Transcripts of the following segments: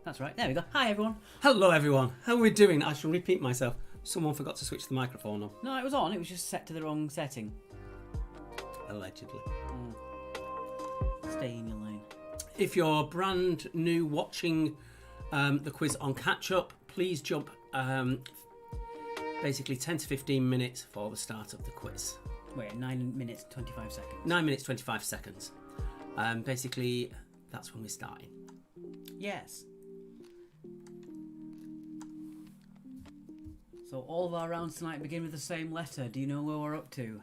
That's right. There we go. Hi, everyone. Hello, everyone. How are we doing? I shall repeat myself. Someone forgot to switch the microphone on. No, it was on. It was just set to the wrong setting. Allegedly. Stay in your lane. If you're brand new watching the quiz on Catch Up, please jump basically 10 to 15 minutes for the start of the quiz. Wait, 9 minutes, 25 seconds. 9 minutes, 25 seconds. Basically, that's when we're starting. Yes. So all of our rounds tonight begin with the same letter. Do you know where we're up to?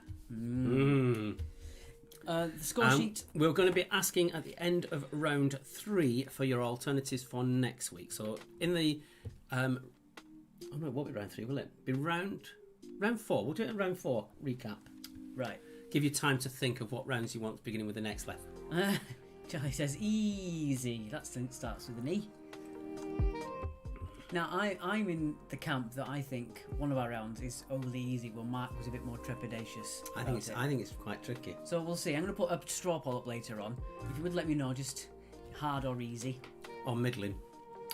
The score sheet. We're going to be asking at the end of round 3 for your alternatives for next week. So in the... oh no, it won't be round 3, will it? Be round 4. We'll do it in round 4 recap. Right. Give you time to think of what rounds you want beginning with the next letter. Charlie says easy. That starts with an E. Now, I'm in the camp that I think one of our rounds is overly easy, while Mark was a bit more trepidatious. I think it's quite tricky. So we'll see. I'm going to put a straw poll up later on. If you would let me know, just hard or easy. Or middling.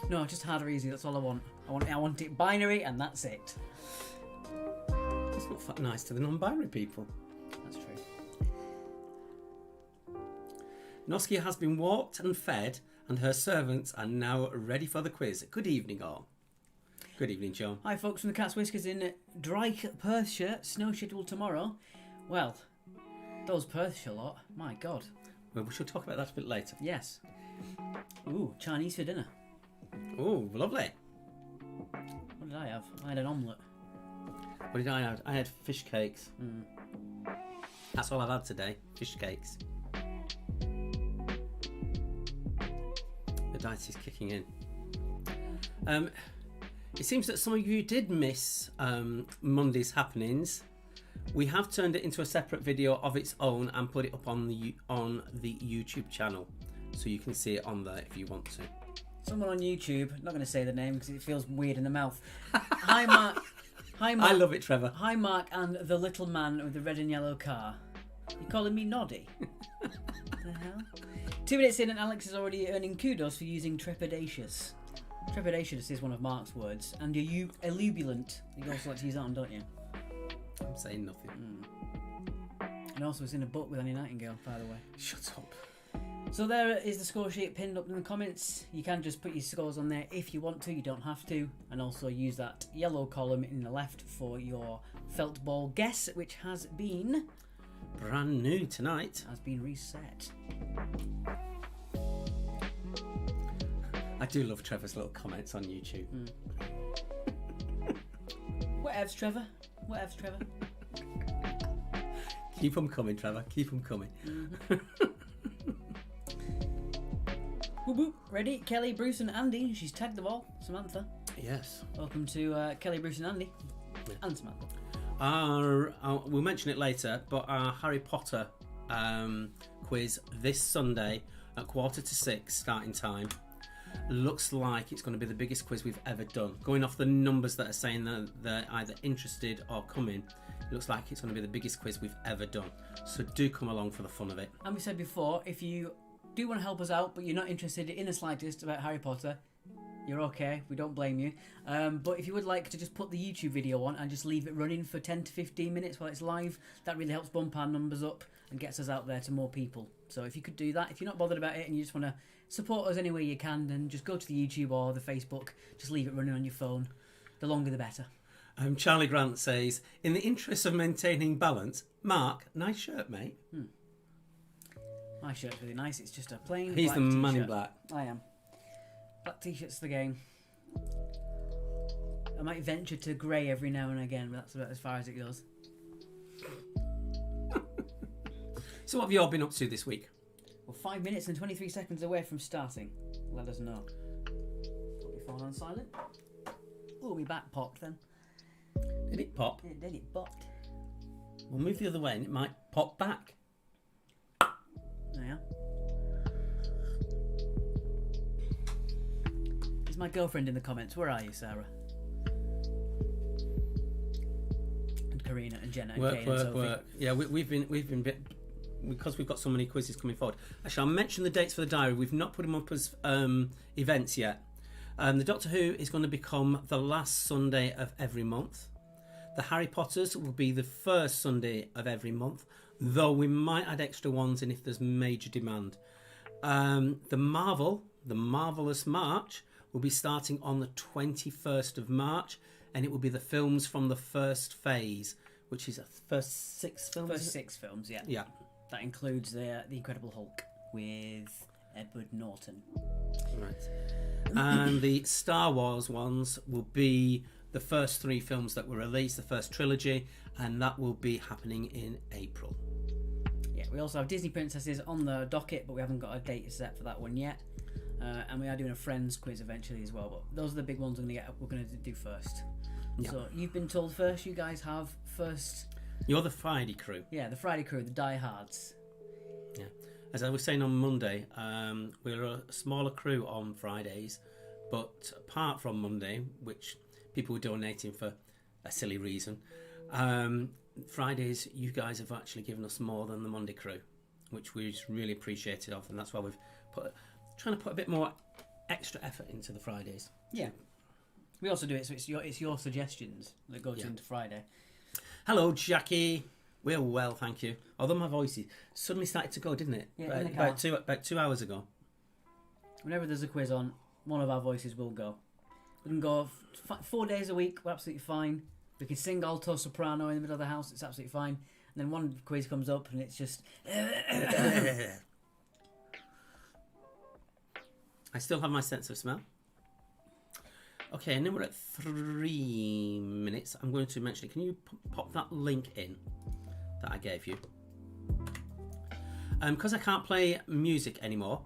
No, just hard or easy. That's all I want. I want it binary, and that's it. That's not nice to the non-binary people. That's true. Noskia has been walked and fed, and her servants are now ready for the quiz. Good evening, all. Good evening, John. Hi, folks from the Cat's Whiskers in Drake, Perthshire. Snow scheduled tomorrow. Well, those Perthshire lot, my God. Well, we shall talk about that a bit later. Yes. Ooh, Chinese for dinner. Ooh, lovely. What did I have? I had an omelette. What did I have? I had fish cakes. That's all I've had today. Fish cakes. The dice is kicking in. It seems that some of you did miss Monday's happenings. We have turned it into a separate video of its own and put it up on the YouTube channel, so you can see it on there if you want to. Someone on YouTube, not going to say the name because it feels weird in the mouth. Hi, Mark. Hi, Mark. I love it, Trevor. Hi, Mark and the little man with the red and yellow car. You calling me Noddy? The hell? 2 minutes in and Alex is already earning kudos for using trepidatious. Trepidatious is one of Mark's words. And you elubulant. You also like to use that one, don't you? I'm saying nothing. And also it's in a book with Annie Nightingale, by the way. Shut up. So there is the score sheet pinned up in the comments. You can just put your scores on there if you want to. You don't have to. And also use that yellow column in the left for your felt ball guess, which has been... brand new tonight. Has been reset. I do love Trevor's little comments on YouTube. Whatevs, Trevor. Whatevs, Trevor. Keep them coming, Trevor. Keep them coming. Whoop, whoop. Ready? Kelly, Bruce and Andy. She's tagged them all. Samantha. Yes. Welcome to Kelly, Bruce and Andy. Yeah. And Samantha. We'll mention it later, but our Harry Potter quiz this Sunday at 5:45 starting time looks like it's going to be the biggest quiz we've ever done. Going off the numbers that are saying that they're either interested or coming, it looks like it's going to be the biggest quiz we've ever done. So do come along for the fun of it. And we said before, if you do want to help us out, but you're not interested in the slightest about Harry Potter, you're okay, we don't blame you. But if you would like to just put the YouTube video on and just leave it running for 10 to 15 minutes while it's live, that really helps bump our numbers up and gets us out there to more people. So if you could do that, if you're not bothered about it and you just want to support us any way you can, then just go to the YouTube or the Facebook, just leave it running on your phone. The longer the better. Charlie Grant says, in the interest of maintaining balance, Mark, nice shirt, mate. My shirt's really nice, it's just a plain He's black the man t-shirt. in black. I am. Black t-shirt's the game. I might venture to grey every now and again, but that's about as far as it goes. So what have you all been up to this week? Well, 5 minutes and 23 seconds away from starting. Let us know. Put your phone on silent. Oh, my back popped then. Did it pop? Yeah, then it popped. We'll move the other way and it might pop back. There you are. Is my girlfriend in the comments? Where are you, Sarah? And Karina and Jenna and Kane and Sophie. Work. Yeah, we've been bit, because we've got so many quizzes coming forward. Actually, I'll mention the dates for the diary. We've not put them up as events yet. The Doctor Who is going to become the last Sunday of every month. The Harry Potters will be the first Sunday of every month, though we might add extra ones in if there's major demand. The Marvelous March, will be starting on the 21st of March, and it will be the films from the first phase, which is the first 6 films. First 6 films, yeah. Yeah. That includes the Incredible Hulk with Edward Norton. Right. And the Star Wars ones will be the first 3 films that were released, the first trilogy, and that will be happening in April. Yeah, we also have Disney Princesses on the docket, but we haven't got a date set for that one yet. And we are doing a Friends quiz eventually as well, but those are the big ones we're going to do first. Yeah. So you've been told first, you guys have first. You're the Friday crew. Yeah, the Friday crew, the diehards. Yeah. As I was saying on Monday, we're a smaller crew on Fridays, but apart from Monday, which people were donating for a silly reason, Fridays you guys have actually given us more than the Monday crew, which we really appreciated of, and that's why we've trying to put a bit more extra effort into the Fridays. Yeah. We also do it, so it's your suggestions that goes into Friday. Hello, Jackie. We're well, thank you. Although my voice suddenly started to go, didn't it? Yeah, about 2 hours ago. Whenever there's a quiz on, one of our voices will go. We can go 4 days a week, we're absolutely fine. We can sing alto soprano in the middle of the house, it's absolutely fine. And then one quiz comes up and it's just... I still have my sense of smell. Okay, and then we're at 3 minutes. I'm going to mention it. Can you pop that link in that I gave you? Because I can't play music anymore,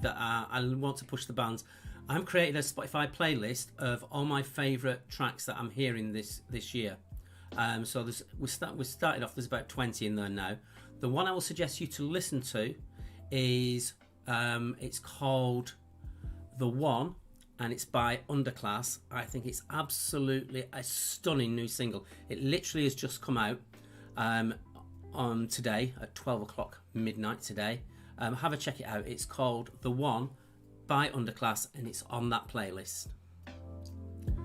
that I want to push the bands. I've created a Spotify playlist of all my favourite tracks that I'm hearing this year. So we started off. There's about 20 in there now. The one I will suggest you to listen to is it's called The One, and it's by Underclass. I think it's absolutely a stunning new single. It literally has just come out on today at 12 o'clock midnight today. Have a check it out. It's called The One by Underclass, and it's on that playlist.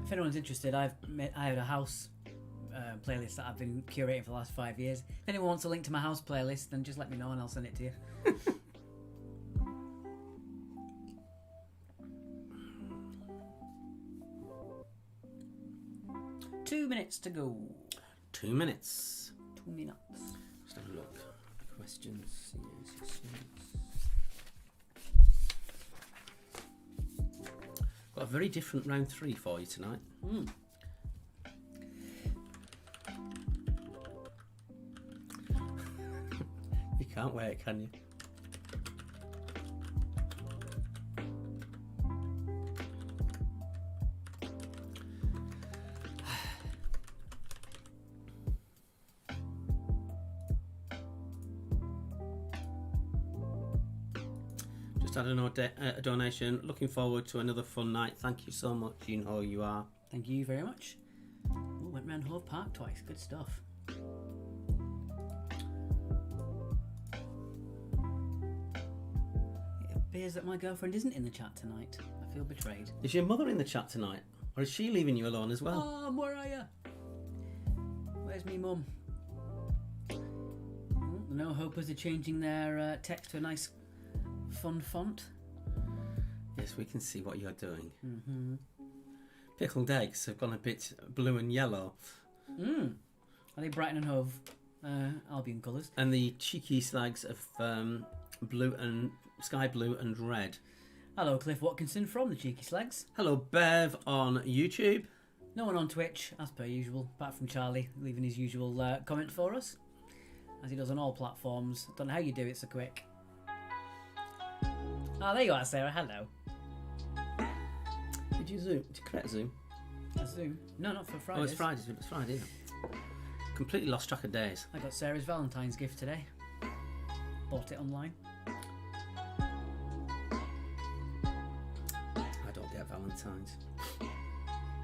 If anyone's interested, I had a house playlist that I've been curating for the last 5 years. If anyone wants a link to my house playlist, then just let me know and I'll send it to you. 2 minutes to go. 2 minutes. 2 minutes. Just have a look. Questions. Got a very different round 3 for you tonight. You can't wait, can you? Had a donation. Looking forward to another fun night. Thank you so much. You know who you are. Thank you very much. Ooh, went round Hove Park twice. Good stuff. It appears that my girlfriend isn't in the chat tonight. I feel betrayed. Is your mother in the chat tonight? Or is she leaving you alone as well? Mum, where are you? Where's me mum? The No Hopers are changing their text to a nice fun font. Yes, we can see what you're doing. Pickled eggs have gone a bit blue and yellow. Are they Brighton and Hove Albion colours? And the cheeky slags of blue and sky blue and red. Hello, Cliff Watkinson from the Cheeky Slags. Hello, Bev on YouTube. No one on Twitch, as per usual, apart from Charlie leaving his usual comment for us, as he does on all platforms. Don't know how you do it so quick. Oh, there you are, Sarah. Hello. Did you zoom? Did you create a zoom? A Zoom? No, not for Fridays. Oh, it's Friday. It's Friday. Completely lost track of days. I got Sarah's Valentine's gift today. Bought it online. I don't get Valentine's.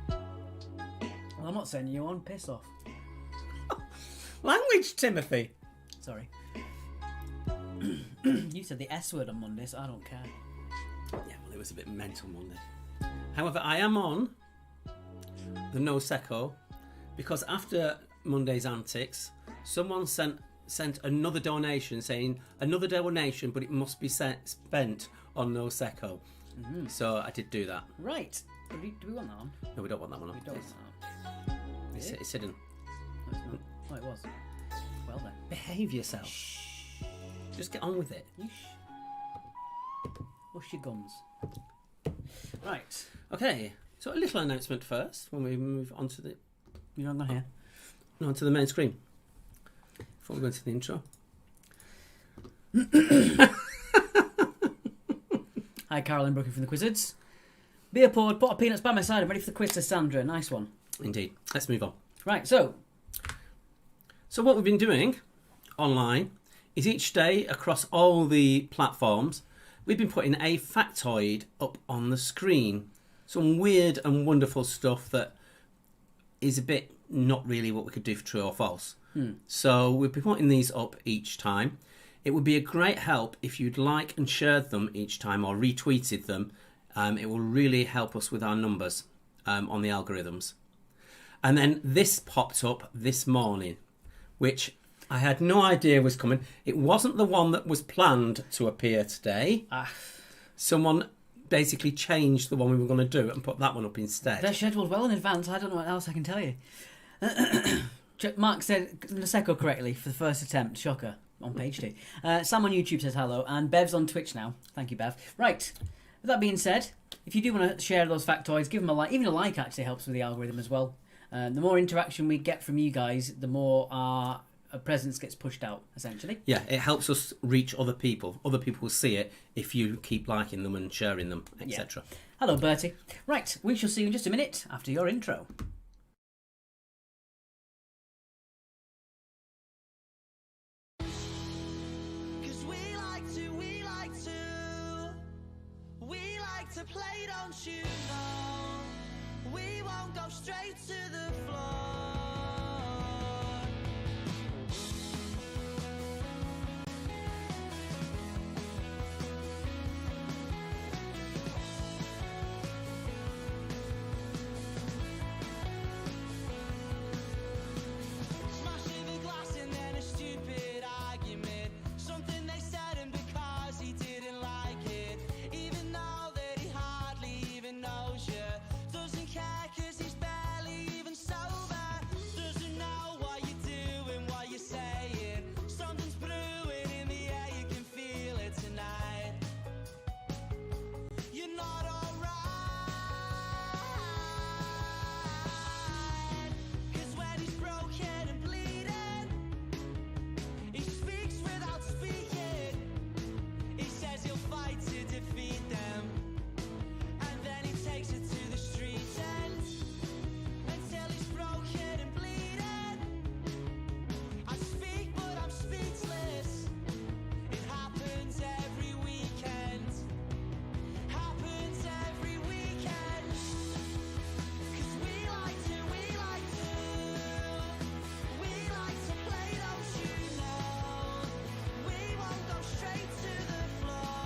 Well, I'm not sending you on. Piss off. Language, Timothy. Sorry. You said the S word on Monday, so I don't care. Yeah, well, it was a bit mental Monday. However, I am on the No Secco because after Monday's antics, someone sent another donation saying another donation, but it must be spent on No Secco. So I did do that. Right. Do we want that one? No, we don't want that one. We don't want that one. It's hidden. No, it's not. Oh, it was. Well then. Behave yourself. Shh. Just get on with it. Wash your gums. Right. Okay. So a little announcement first when we move on to the You're not here. onto the main screen. Before we go into the intro. Hi, Carolyn Brooking from the Quizzards. Beer poured, pot of peanuts by my side. I'm ready for the quiz to Sandra. Nice one. Indeed. Let's move on. Right, so what we've been doing online is each day across all the platforms, we've been putting a factoid up on the screen. Some weird and wonderful stuff that is a bit not really what we could do for true or false. So we'll be putting these up each time. It would be a great help if you'd like and shared them each time or retweeted them. It will really help us with our numbers on the algorithms. And then this popped up this morning, which I had no idea was coming. It wasn't the one that was planned to appear today. Someone basically changed the one we were going to do and put that one up instead. they're scheduled well in advance. I don't know what else I can tell you. Mark said Noseko correctly for the first attempt. Shocker. On page 2. Sam on YouTube says hello, and Bev's on Twitch now. Thank you, Bev. Right. With that being said, if you do want to share those factoids, give them a like. Even a like actually helps with the algorithm as well. The more interaction we get from you guys, the more our presence gets pushed out, essentially. Yeah, it helps us reach other people. Other people will see it if you keep liking them and sharing them, etc. Yeah. Hello, Bertie. Right, we shall see you in just a minute after your intro. To play, don't you know? We won't go straight to the floor. Smashing the glass and then a stupid argument. Something they said and because he didn't like it. Even though knows you, doesn't care cause he's barely even sober. Doesn't know what you're doing, what you're saying. Something's brewing in the air, you can feel it tonight. You're not alright. Cause when he's broken and bleeding, he speaks without speaking. He says he'll fight to defeat them. Takes it to the street end until he's broken and bleeding. I speak but I'm speechless. It happens every weekend. Happens every weekend. Cause we like to play, don't you know? We won't go straight to the floor.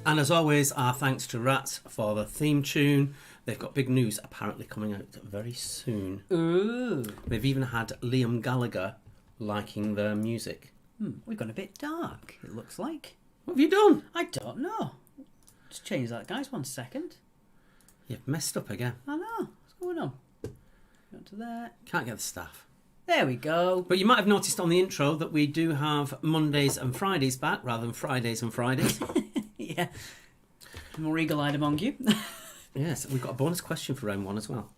And as always, our thanks to Rats for the theme tune. They've got big news apparently coming out very soon. Ooh. They've even had Liam Gallagher liking their music. We've gone a bit dark, it looks like. What have you done? I don't know. Just change that, guys, 1 second. You've messed up again. I know. What's going on? Go to there. Can't get the staff. There we go. But you might have noticed on the intro that we do have Mondays and Fridays back rather than Fridays and Fridays. Yeah. More eagle-eyed among you. Yes, we've got a bonus question for round 1 as well.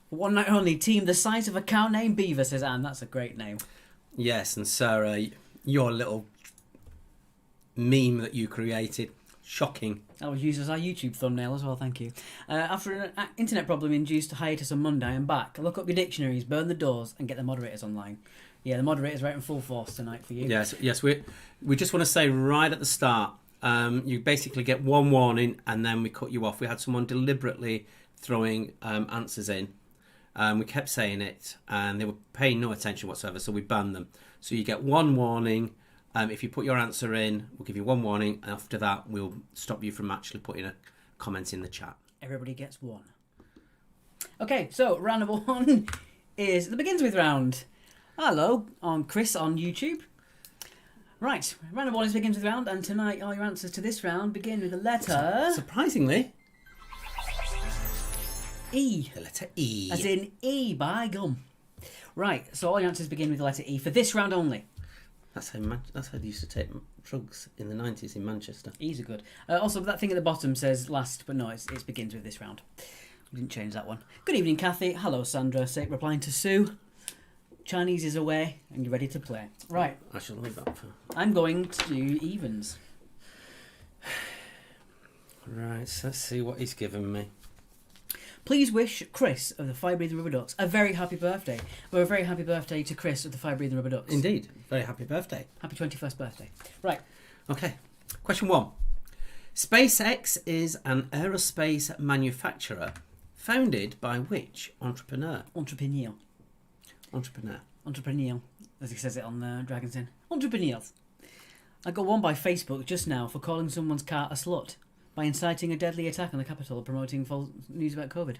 One night only, team the size of a cow named Beaver, says Anne. That's a great name. Yes, and Sarah, your little meme that you created, shocking. That was used as our YouTube thumbnail as well, thank you. After an internet problem induced hiatus on Monday, I'm back. Look up your dictionaries, burn the doors, and get the moderators online. Yeah, the moderators are out in full force tonight for you. Yes. We just want to say right at the start, you basically get one warning and then we cut you off. We had someone deliberately throwing answers in. We kept saying it and they were paying no attention whatsoever, so we banned them. So you get one warning. If you put your answer in, we'll give you one warning, and after that we'll stop you from actually putting a comment in the chat. Everybody gets one. Okay, so round number 1 is the Begins With round. Hello, I'm Chris on YouTube. Right, round number 1 is Begins With round, and tonight all your answers to this round begin with the letter Surprisingly, E. the letter E. As in E by gum. Right, so all your answers begin with the letter E for this round only. That's how they used to take drugs in the 90s in Manchester. E's are good. Also, that thing at the bottom says last, but no, it begins with this round. We didn't change that one. Good evening, Kathy. Hello, Sandra. Replying to Sue. Chinese is away, and you're ready to play. Right. I shall leave that for... I'm going to do evens. Right, so let's see what he's given me. Please wish Chris of the Fire Breathing Rubber Ducks a very happy birthday. Well, a very happy birthday to Chris of the Fire Breathing Rubber Ducks. Indeed. Very happy birthday. Happy 21st birthday. Right. Okay. Question 1. SpaceX is an aerospace manufacturer founded by which entrepreneur? Entrepreneur. Entrepreneur, as he says it on Dragon's Den. Entrepreneurs. I got one by Facebook just now for calling someone's car a slut by inciting a deadly attack on the Capitol, promoting false news about COVID.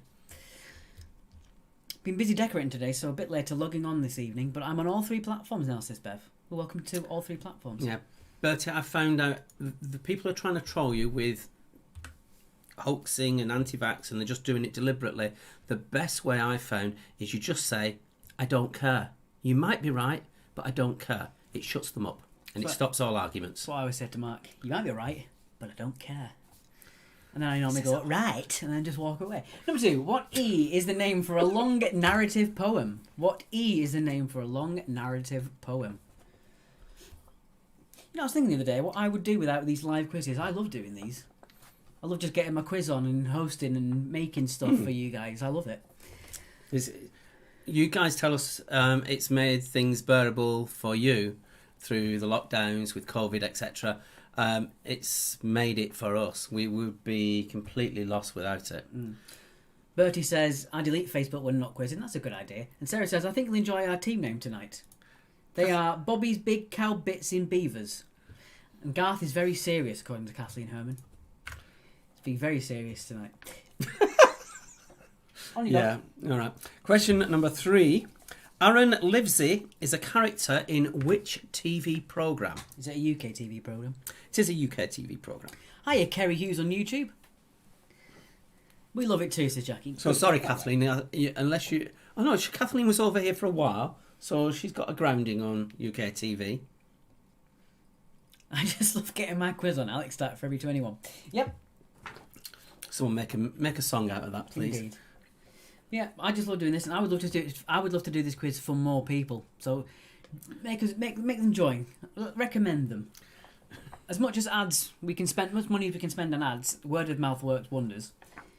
Been busy decorating today, so a bit later logging on this evening, but I'm on all 3 platforms now, says Bev. Well, welcome to all 3 platforms. Yeah. Bertie, I found out the people are trying to troll you with hoaxing and anti-vax, and they're just doing it deliberately. The best way I found is you just say, I don't care. You might be right, but I don't care. It shuts them up, and it stops all arguments. That's what I always said to Mark. You might be right, but I don't care. And then I normally go, right, and then just walk away. Number 2, what E is the name for a long narrative poem? What E is the name for a long narrative poem? You know, I was thinking the other day what I would do without these live quizzes. I love doing these. I love just getting my quiz on and hosting and making stuff for you guys. I love it. You guys tell us it's made things bearable for you through the lockdowns with COVID, etc. It's made it for us. We would be completely lost without it. Bertie says, I delete Facebook when not quizzing. That's a good idea. And Sarah says, I think you'll enjoy our team name tonight. They are Bobby's Big Cow Bits in Beavers. And Garth is very serious, according to Kathleen Herman. He's being very serious tonight. On you go. All right. Question number 3. Aaron Livesey is a character in which TV programme? Is it a UK TV programme? It is a UK TV programme. Hiya, Kerry Hughes on YouTube. We love it too, says Jackie. So sorry, Kathleen, unless you... Oh no, Kathleen was over here for a while, so she's got a grounding on UK TV. I just love getting my quiz on. Alex Start for every 21. Yep. Someone make a song out of that, please. Indeed. Yeah, I just love doing this, and I would love to do this quiz for more people. So make them join. Recommend them. As much as ads we can spend, much money we can spend on ads. Word of mouth works wonders.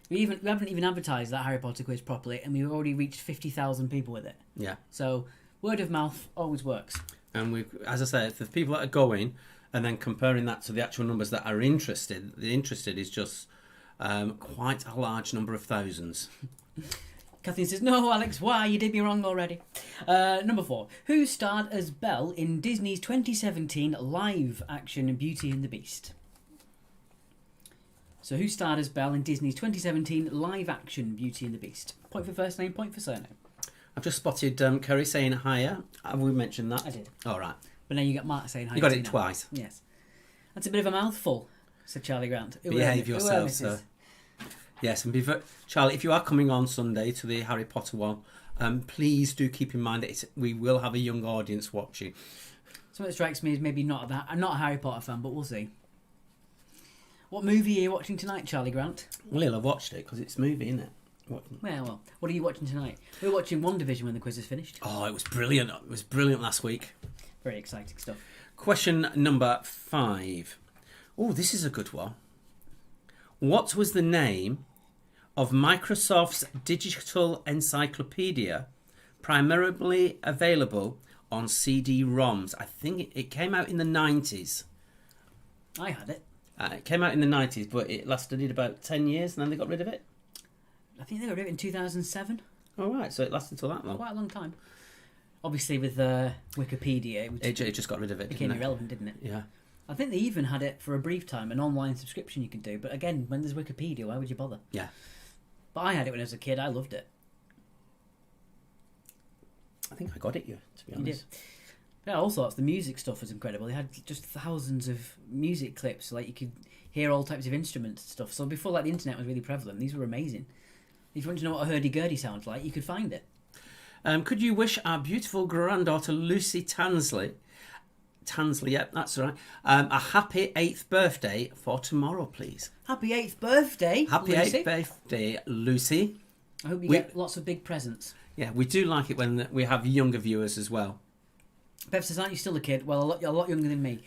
We haven't even advertised that Harry Potter quiz properly, and we've already reached 50,000 people with it. Yeah. So word of mouth always works. And we, as I said, the people that are going, and then comparing that to the actual numbers that are interested, the interested is just quite a large number of thousands. Kathleen says, no, Alex, why? You did me wrong already. Number 4. Who starred as Belle in Disney's 2017 live-action Beauty and the Beast? So who starred as Belle in Disney's 2017 live-action Beauty and the Beast? Point for first name, point for surname. I've just spotted Kerry saying hiya. Have we mentioned that? I did. All right. But now you get Mark saying hi. You got to it now. twice. Yes. That's a bit of a mouthful, said Charlie Grant. Behave yourself, sir. Yes, and Charlie, if you are coming on Sunday to the Harry Potter one, Please do keep in mind that we will have a young audience watching. Something that strikes me is maybe not that. I'm not a Harry Potter fan, but we'll see. What movie are you watching tonight, Charlie Grant? Well, he'll have watched it because it's a movie, isn't it? Well, what are you watching tonight? We're watching WandaVision when the quiz is finished. Oh, it was brilliant. It was brilliant last week. Very exciting stuff. Question number 5. Oh, this is a good one. What was the name of Microsoft's digital encyclopedia, primarily available on CD-ROMs? I think it came out in the 90s. I had it. It came out in the 90s, but it lasted about 10 years and then they got rid of it. I think they got rid of it in 2007. All right, so it lasted till that long. Quite a long time. Obviously, with Wikipedia, It just got rid of it, became didn't it? irrelevant, didn't it? Yeah. I think they even had it for a brief time, an online subscription you could do. But again, when there's Wikipedia, why would you bother? Yeah. But I had it when I was a kid. I loved it. I think I got it, to be honest. You did. Yeah, all sorts. The music stuff was incredible. They had just thousands of music clips, like you could hear all types of instruments and stuff. So before the internet was really prevalent, these were amazing. If you want to know what a hurdy-gurdy sounds like, you could find it. Could you wish our beautiful granddaughter Lucy Tansley, yep, that's right, a happy 8th birthday for tomorrow, please? Happy 8th birthday, Happy Lucy. 8th birthday, Lucy. I hope you get lots of big presents. Yeah, we do like it when we have younger viewers as well. Bev says, aren't you still a kid? Well, a lot younger than me.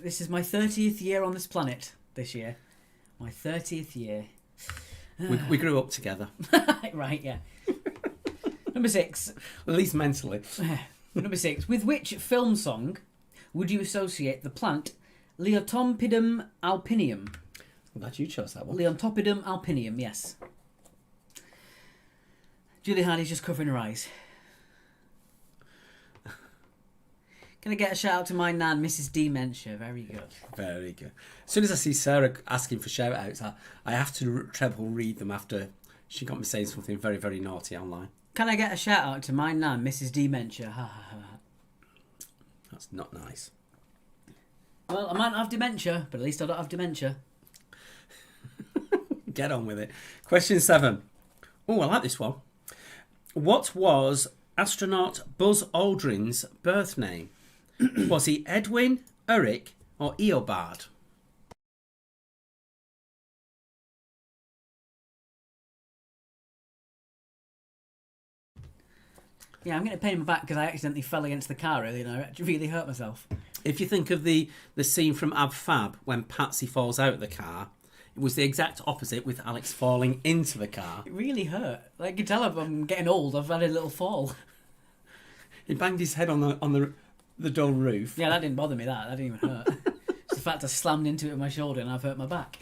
This is my 30th year on this planet this year. My 30th year. We grew up together. Right, yeah. Number 6. At least mentally. Number 6. With which film song would you associate the plant Leontopidum alpinium? I'm glad you chose that one. Leontopidum alpinium, yes. Julie Hardy's just covering her eyes. Can I get a shout out to my nan, Mrs. Dementia? Very good. Very good. As soon as I see Sarah asking for shout outs, I have to treble read them after she got me saying something very, very naughty online. Can I get a shout out to my nan, Mrs. Dementia? Ha ha ha. That's not nice. Well, I might not have dementia, but at least I don't have dementia. Get on with it. Question 7. Oh, I like this one. What was astronaut Buzz Aldrin's birth name? Was he Edwin, Eric, or Eobard? Yeah, I'm getting a pain in my back because I accidentally fell against the car earlier and I really hurt myself. If you think of the scene from Ab Fab when Patsy falls out of the car, it was the exact opposite with Alex falling into the car. It really hurt. Like, you can tell I'm getting old. I've had a little fall. He banged his head on the dull roof. Yeah, that didn't bother me. That didn't even hurt. It's the fact I slammed into it with my shoulder and I've hurt my back.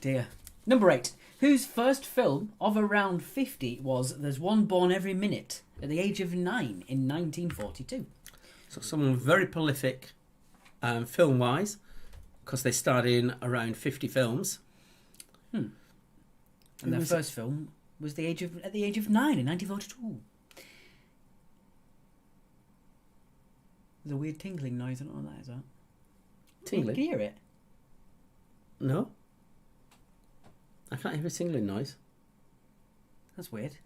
Dear. Number 8. Whose first film of around 50 was There's One Born Every Minute at the age of 9 in 1942? So someone very prolific film-wise, because they starred in around 50 films. And their first film was at the age of 9 in 1942. There's a weird tingling noise. I don't know what that is. Tingling? Can you hear it? No. I can't hear a tingling noise. That's weird.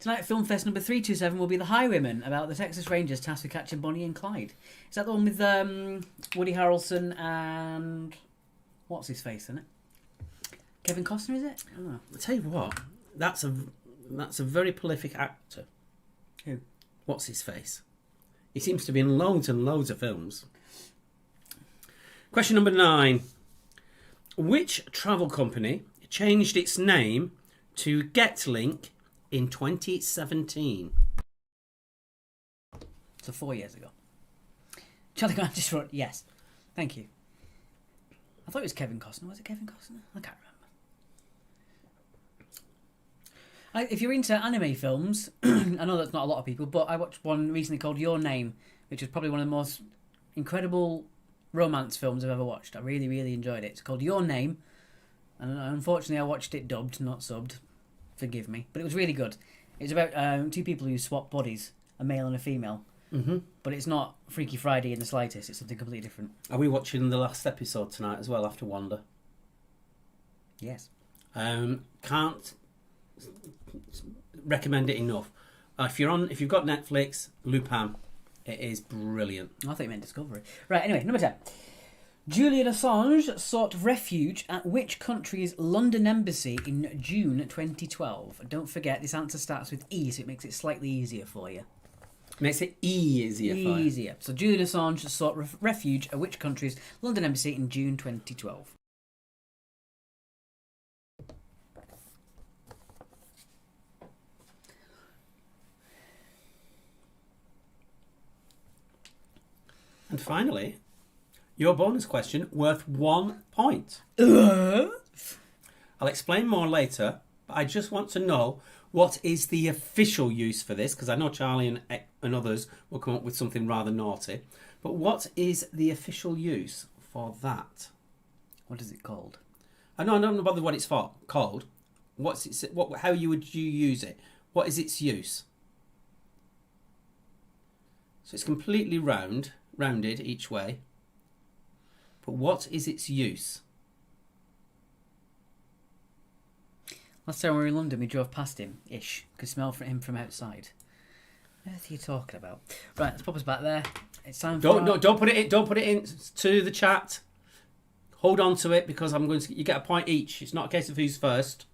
Tonight at Film Fest number 327 will be The Highwaymen, about the Texas Rangers tasked with catching Bonnie and Clyde. Is that the one with Woody Harrelson and... what's his face in it? Kevin Costner, is it? I don't know. I'll tell you what, that's a very prolific actor. Who? What's his face? He seems to be in loads and loads of films. Question number 9. Which travel company changed its name to GetLink in 2017? So 4 years ago. Charlie Grant just wrote yes. Thank you. I thought it was Kevin Costner. Was it Kevin Costner? I can't remember. If you're into anime films, I know that's not a lot of people, but I watched one recently called Your Name, which was probably one of the most incredible romance films I've ever watched. I really, really enjoyed it. It's called Your Name, and unfortunately I watched it dubbed, not subbed. Forgive me. But it was really good. It's about two people who swap bodies, a male and a female. Mm-hmm. But it's not Freaky Friday in the slightest. It's something completely different. Are we watching the last episode tonight as well after Wanda? Yes. Can't recommend it enough. If you've got Netflix, Lupin, it is brilliant. I thought you meant Discovery. Right, anyway, number 10. Julian Assange sought refuge at which country's London embassy in June 2012? Don't forget, this answer starts with E, so it makes it slightly easier for you. Makes it easier for you. Easier. So Julian Assange sought refuge at which country's London embassy in June 2012? And finally, your bonus question worth 1 point. I'll explain more later, but I just want to know what is the official use for this, because I know Charlie and others will come up with something rather naughty. But what is the official use for that? What is it called? I don't bother what it's for. Called. What's it? How would you use it? What is its use? So it's completely rounded each way. But what is its use? Last time we were in London, we drove past him, could smell him from outside. What on earth are you talking about? Right, let's pop us back there. It's time for... Don't put it in. Don't put it in to the chat. Hold on to it, because I'm going to. You get a point each. It's not a case of who's first.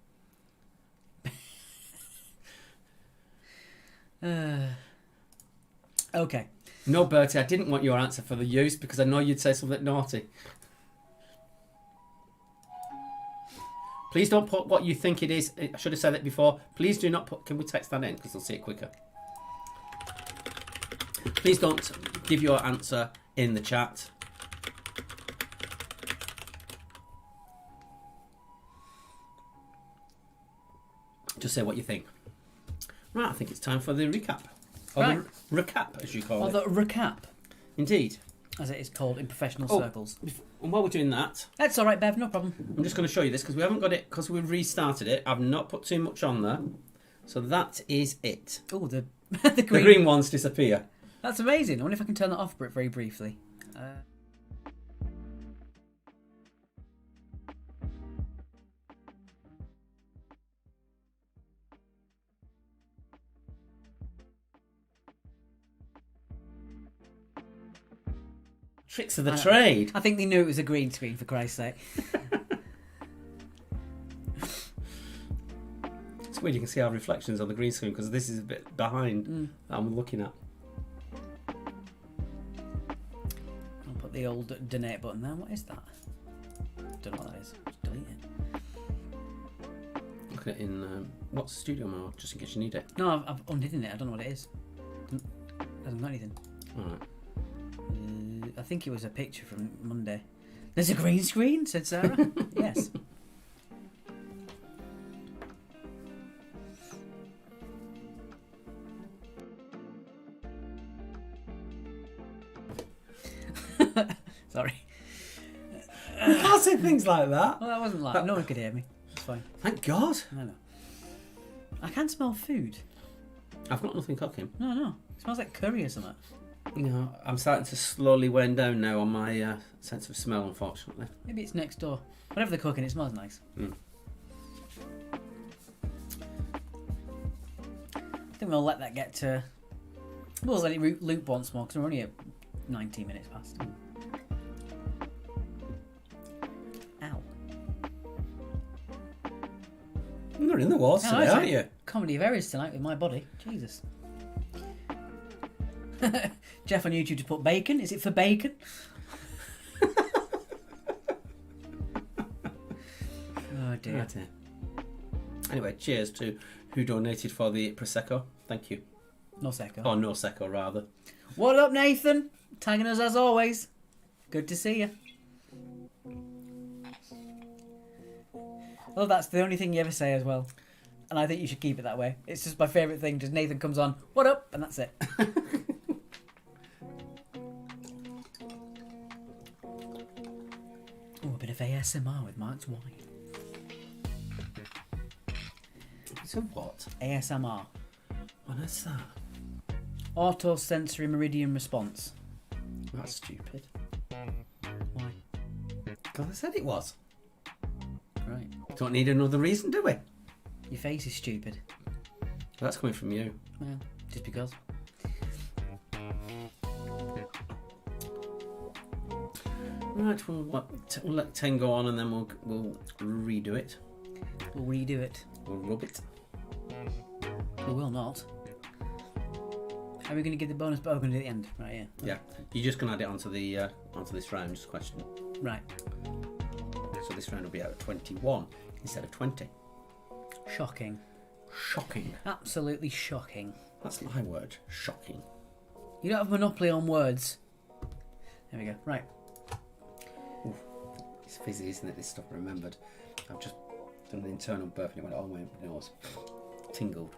Okay. No, Bertie, I didn't want your answer for the use, because I know you'd say something naughty. Please don't put what you think it is. I should have said it before. Please do not put... Can we text that in? Because they'll see it quicker. Please don't give your answer in the chat. Just say what you think. Right, I think it's time for the recap. Or Right. the recap, as you call Or it. the recap, Indeed. as it is called in professional Oh. circles. And while we're doing that, That's all right, Bev, no problem. I'm just going to show you this, because we haven't got it, because we've restarted it. I've not put too much on there. So that is it. Oh, the The green ones disappear. That's amazing. I wonder if I can turn that off very briefly. Tricks of the trade. I think they knew it was a green screen, for Christ's sake. It's weird, you can see our reflections on the green screen, because this is a bit behind that I'm looking at. I'll put the old donate button there. What is that? Don't know what that is. Just delete it. Look at it in what's studio mode, just in case you need it. No, I've undone it. I don't know what it is. Hasn't got anything. Alright. I think it was a picture from Monday. There's a green screen, said Sarah. Yes. Sorry. You can't say things like that. Well, that wasn't like... No one could hear me. It's fine. Thank God. No. I can smell food. I've got nothing cooking. No. It smells like curry or something. No, I'm starting to slowly wind down now on my sense of smell, unfortunately. Maybe it's next door. Whatever they're cooking, it smells nice. I think we'll let that get to... We'll let it loop once more, because we're only at 19 minutes past. Ow. You're in the walls today, aren't you? Comedy of errors tonight with my body. Jesus. Jeff on YouTube just put bacon. Is it for bacon? Oh dear. Oh dear. Anyway, cheers to who donated for the Prosecco. Thank you. No secco. Or no Secco, rather. What up, Nathan? Tagging us as always. Good to see you. Well, that's the only thing you ever say as well. And I think you should keep it that way. It's just my favourite thing. Just Nathan comes on, what up? And that's it. Oh, a bit of ASMR with Mark's wine. So what? ASMR. What is that? Auto-sensory meridian response. That's stupid. Why? Because I said it was. Right. Don't need another reason, do we? Your face is stupid. That's coming from you. Yeah, just because. Right, we'll let 10 go on and then we'll redo it. We'll redo it. We'll rub it. We will not. Are we going to give the bonus? But we're going to do it at the end, right? Yeah. Yeah, you're just gonna add it onto this round's question. Right. So this round will be out at 21 instead of 20. Shocking. Shocking. Absolutely shocking. That's my word. Shocking. You don't have a monopoly on words. There we go. Right. It's fizzy, isn't it? This stuff I remembered. I've just done an internal burp and it went all my nose. Tingled.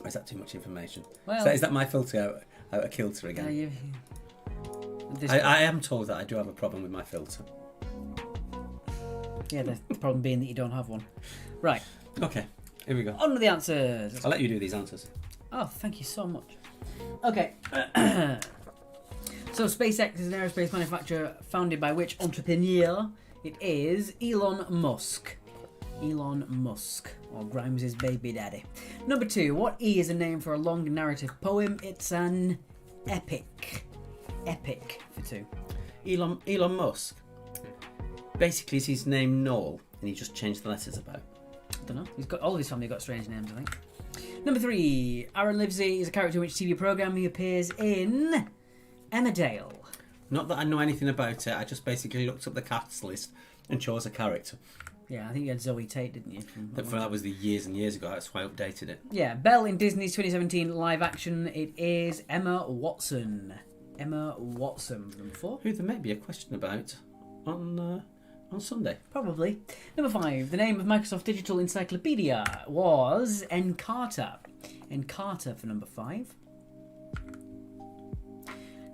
Or is that too much information? Well, Is that my filter out of kilter again? This, I am told that I do have a problem with my filter. yeah, the problem being that you don't have one. Right. Okay, here we go. On with the answers. I'll let you do these answers. Oh, thank you so much. Okay. So SpaceX is an aerospace manufacturer founded by which entrepreneur? It is Elon Musk. Elon Musk, or Grimes' baby daddy. Number 2, what E is a name for a long narrative poem? It's an epic. Epic for 2. Elon Musk. Basically, it's his name Noel, and he just changed the letters about. I don't know. He's got all of his family got strange names, I think. Number 3, Aaron Livesey is a character in which TV program he appears in? Emmerdale. Not that I know anything about it. I just basically looked up the cast list and chose a character. Yeah, I think you had Zoe Tate, didn't you? That was the years and years ago. That's why I updated it. Yeah, Belle in Disney's 2017 live action. It is Emma Watson. Emma Watson, number 4. Who there may be a question about on Sunday. Probably. Number 5, the name of Microsoft Digital Encyclopedia was Encarta. Encarta for number 5.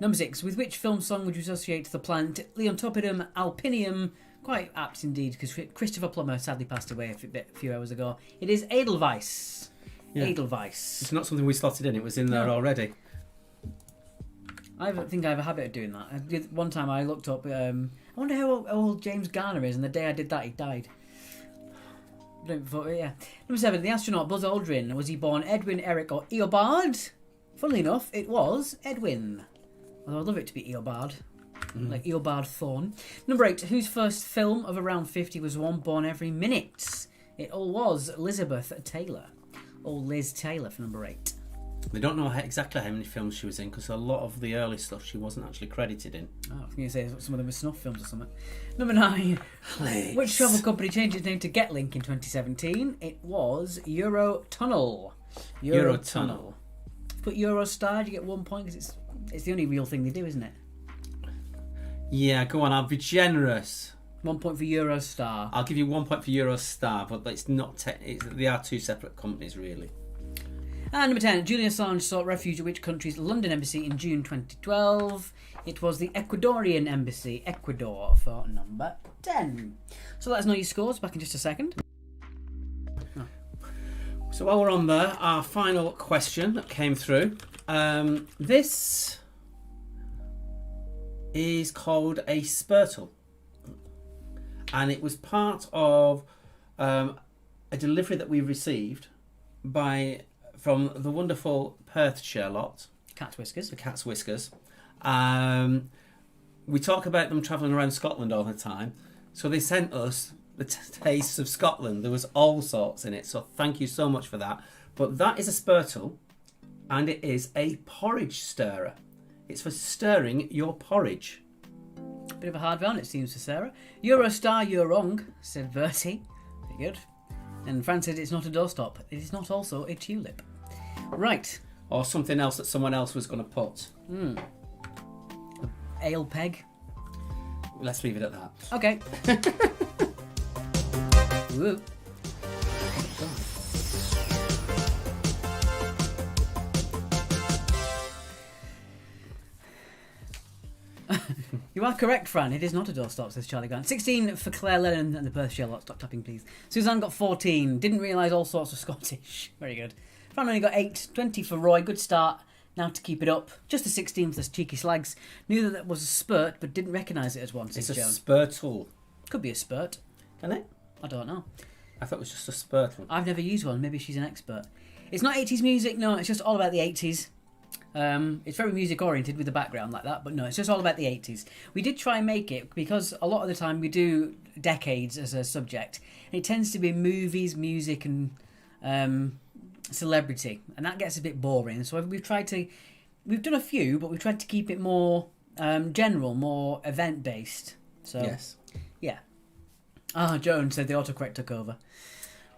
Number 6, with which film song would you associate the plant Leontopidum alpinium? Quite apt indeed, because Christopher Plummer sadly passed away a few hours ago. It is Edelweiss. Yeah. Edelweiss. It's not something we slotted in. It was in there No. already. I think I have a habit of doing that. One time I looked up, I wonder how old James Garner is, and the day I did that, he died. Yeah. Number 7, the astronaut Buzz Aldrin. Was he born Edwin, Eric, or Eobard? Funnily enough, it was Edwin. Although I'd love it to be Eobard. Like Eobard Thorne. Number 8, whose first film of around 50 was one born every minute? It all was Elizabeth Taylor. Or Liz Taylor for number 8. They don't know exactly how many films she was in because a lot of the early stuff she wasn't actually credited in. Oh, I was going to say some of them were snuff films or something. Number 9. Please. Which travel company changed its name to Getlink in 2017? It was Eurotunnel. Eurotunnel. Put Eurostar, you get 1 point because it's the only real thing they do, isn't it? Yeah, go on. I'll be generous. 1 point for Eurostar. I'll give you 1 point for Eurostar, but it's not. They are two separate companies, really. And number 10, Julian Assange sought refuge at which country's London embassy in June 2012? It was the Ecuadorian embassy, Ecuador, for number 10. So let us know your scores back in just a second. So while we're on there, our final question that came through. This is called a spurtle, and it was part of a delivery that we received from the wonderful Perthshire lot, Cat's Whiskers. the Cat's Whiskers. We talk about them travelling around Scotland all the time, so they sent us the tastes of Scotland. There was all sorts in it, so thank you so much for that. But that is a spurtle, and it is a porridge stirrer. It's for stirring your porridge. Bit of a hard one, it seems, for Sarah. Eurostar, you're wrong, said Bertie. Very good. And Fran said it's not a doorstop. It is not also a tulip. Right. Or something else that someone else was going to put. Ale peg. Let's leave it at that. Okay. Woo. You are correct, Fran. It is not a doorstop, says Charlie Grant. 16 for Claire Lennon and the Perthshire lot. Stop tapping, please. Suzanne got 14. Didn't realise all sorts of Scottish. Very good. Fran only got 8. 20 for Roy. Good start. Now to keep it up. Just a 16 for the cheeky slags. Knew that was a spurt, but didn't recognise it as one, says It's a Joan. spurtle. Could be a spurt. Can it? I don't know. I thought it was just a spurtle. I've never used one. Maybe she's an expert. It's not 80s music, no, it's just all about the 80s. It's very music oriented with the background like that, but no, it's just all about the 80s. We did try and make it because a lot of the time we do decades as a subject, and it tends to be movies, music, and celebrity, and that gets a bit boring. So we've done a few, but we've tried to keep it more general, more event based. So Yes. yeah. Joan said the autocorrect took over.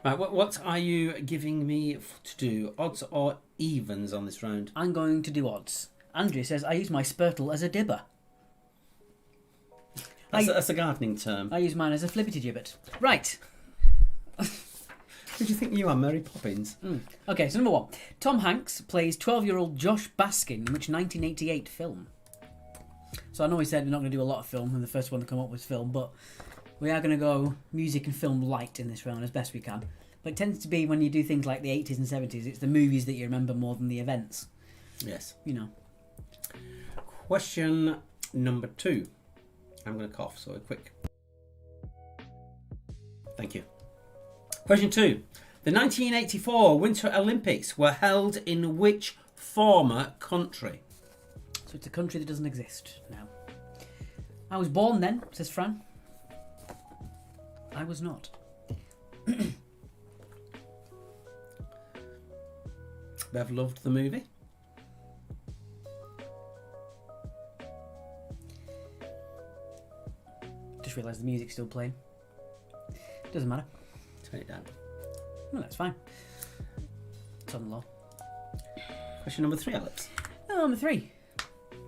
Right, what are you giving me to do? Odds or evens on this round? I'm going to do odds. Andrew says I use my Spurtle as a dibber. That's a gardening term. I use mine as a flippity gibbet. Right. Who do you think you are, Mary Poppins? Okay, so number 1. Tom Hanks plays 12-year-old Josh Baskin in which 1988 film? So I know we said we're not going to do a lot of film, and the first one to come up was film, but we are going to go music and film light in this round as best we can. But it tends to be when you do things like the 80s and 70s, it's the movies that you remember more than the events. Yes. You know. Question number 2. I'm going to cough, so quick. Thank you. Question 2. The 1984 Winter Olympics were held in which former country? So it's a country that doesn't exist now. I was born then, says Fran. I was not. Bev loved the movie. Just realised the music's still playing. Doesn't matter. Turn it down. Well, that's fine. It's on the law. Question number 3, Alex. Number 3.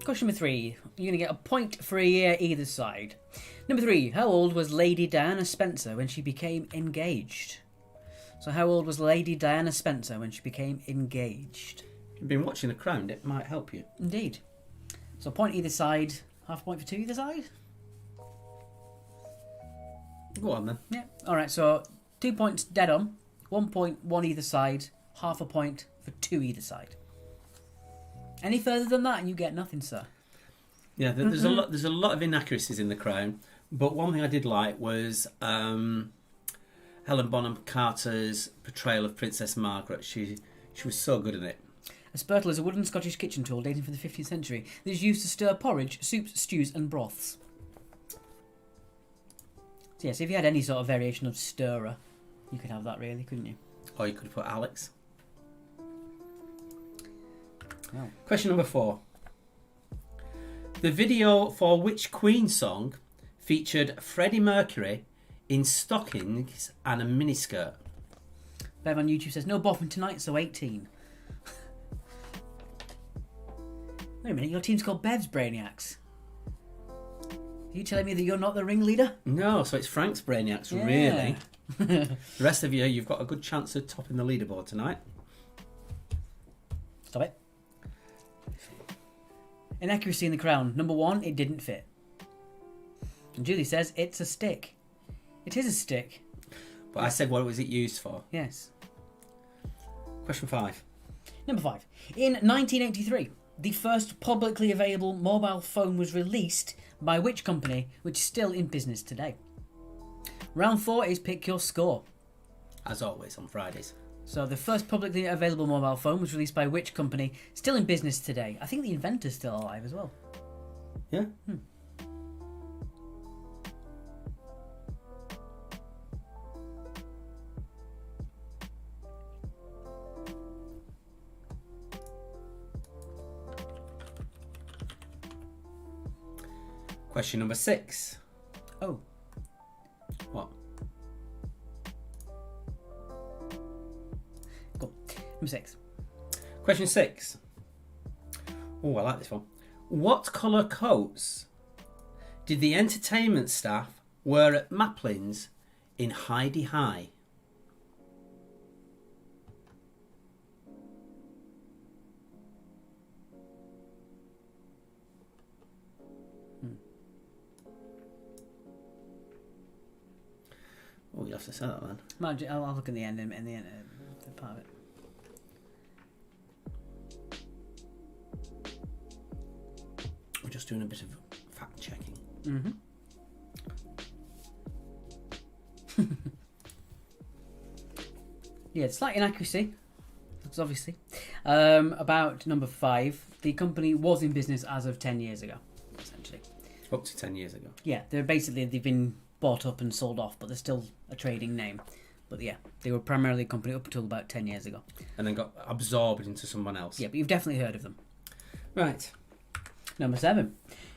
Question number 3. You're going to get a point for a year either side. Number 3. How old was Lady Diana Spencer when she became engaged? So how old was Lady Diana Spencer when she became engaged? If you've been watching The Crown, it might help you. Indeed. So a point either side. Half a point for 2 either side? Go on then. Yeah. Alright, so 2 points dead on. 1 point, 1 either side. Half a point for 2 either side. Any further than that and you get nothing, sir. Yeah, there's a lot of inaccuracies in The Crown, but one thing I did like was Helen Bonham Carter's portrayal of Princess Margaret. She was so good in it. A spurtle is a wooden Scottish kitchen tool dating from the 15th century that is used to stir porridge, soups, stews and broths. So yes, if you had any sort of variation of stirrer, you could have that really, couldn't you? Or you could put Alex. Well. Question number 4. The video for which Queen song featured Freddie Mercury in stockings and a miniskirt? Bev on YouTube says, no boffin tonight, so 18. Wait a minute, your team's called Bev's Brainiacs. Are you telling me that you're not the ringleader? No, so it's Frank's Brainiacs, Yeah. really. The rest of you, you've got a good chance of topping the leaderboard tonight. Stop it. Inaccuracy in The Crown. Number 1, it didn't fit. And Julie says, it's a stick. It is a stick. But I said, what was it used for? Yes. Question 5. Number 5. In 1983, the first publicly available mobile phone was released by which company, which is still in business today? Round 4 is pick your score. As always, on Fridays. So the first publicly available mobile phone was released by which company, still in business today? I think the inventor's still alive as well. Yeah? Question number 6. Oh. What? Go. Number 6. Question 6. Oh, I like this one. What colour coats did the entertainment staff wear at Maplin's in Heidi High? Oh, you have to say that then. I'll look in the end, the part of it. We're just doing a bit of fact checking. Mm-hmm. Yeah, slight inaccuracy. books, obviously. About number 5, the company was in business as of 10 years ago, essentially. Up to 10 years ago. Yeah, they've been bought up and sold off, but they're still a trading name. But yeah, they were primarily a company up until about 10 years ago. And then got absorbed into someone else. Yeah, but you've definitely heard of them. Right. Number 7,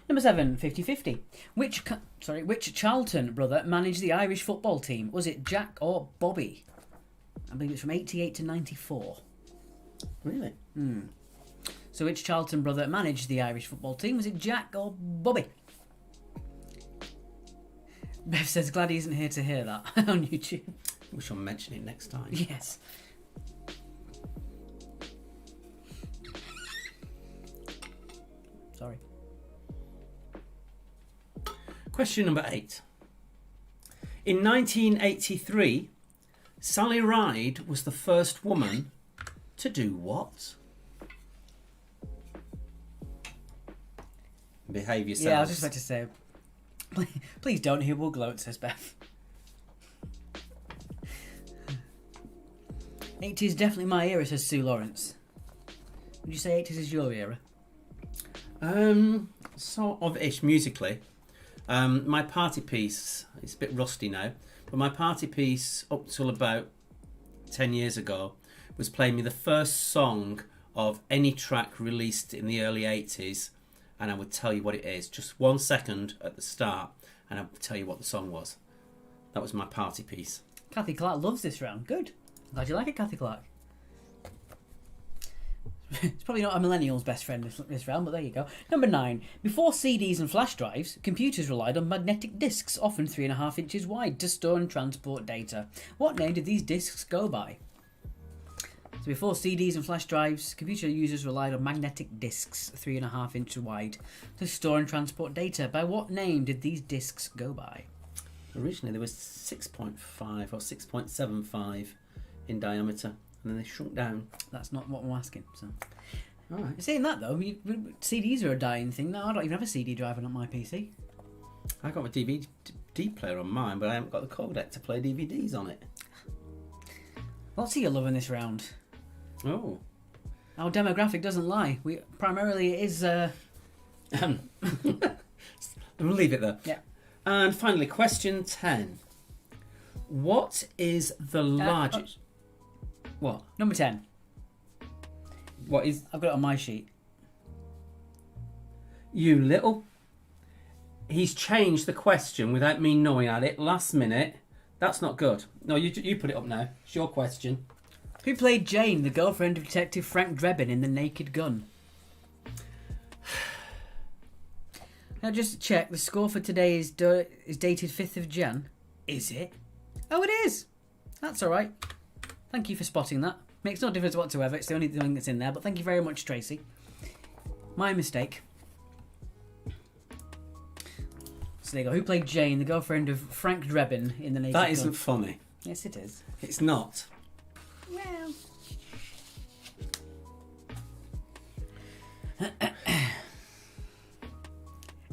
50-50. Which Charlton brother managed the Irish football team? Was it Jack or Bobby? I believe it's from 88 to 94. Really? So which Charlton brother managed the Irish football team? Was it Jack or Bobby? Bev says, glad he isn't here to hear that on YouTube. We shall mention it next time. Yes. Sorry. Question number 8. In 1983, Sally Ride was the first woman to do what? Behave yourselves. Yeah, I was just about to say, please don't hear will gloat, says Beth. 80s definitely my era, says Sue Lawrence. Would you say 80s is your era? Sort of ish musically. My party piece, it's a bit rusty now, but my party piece up till about 10 years ago was playing me the first song of any track released in the early 80s, and I would tell you what it is. Just 1 second at the start, and I would tell you what the song was. That was my party piece. Kathy Clark loves this round. Good. Glad you like it, Kathy Clark. It's probably not a millennial's best friend this round, but there you go. Number 9. Before CDs and flash drives, computers relied on magnetic discs, often 3.5 inches wide, to store and transport data. What name did these discs go by? So before CDs and flash drives, computer users relied on magnetic discs, 3.5 inches wide, to store and transport data. By what name did these discs go by? Originally there was 6.5 or 6.75 in diameter, and then they shrunk down. That's not what I'm asking. So, Alright. saying that though, CDs are a dying thing. No, I don't even have a CD drive on my PC. I got a DVD player on mine, but I haven't got the codec to play DVDs on it. Lots of you loving this round. Oh. Our demographic doesn't lie. We primarily it is. We'll leave it there. Yeah. And finally, question 10. What is the largest... What? Number 10. What is... I've got it on my sheet. You little... He's changed the question without me knowing at it last minute. That's not good. No, you put it up now. It's your question. Who played Jane, the girlfriend of Detective Frank Drebin in The Naked Gun? Now, just to check, the score for today is dated 5th of Jan. Is it? Oh, it is. That's all right. Thank you for spotting that. Makes no difference whatsoever. It's the only thing that's in there. But thank you very much, Tracy. My mistake. So there you go. Who played Jane, the girlfriend of Frank Drebin in The Naked Gun? That isn't funny. Yes, it is. It's not. Well...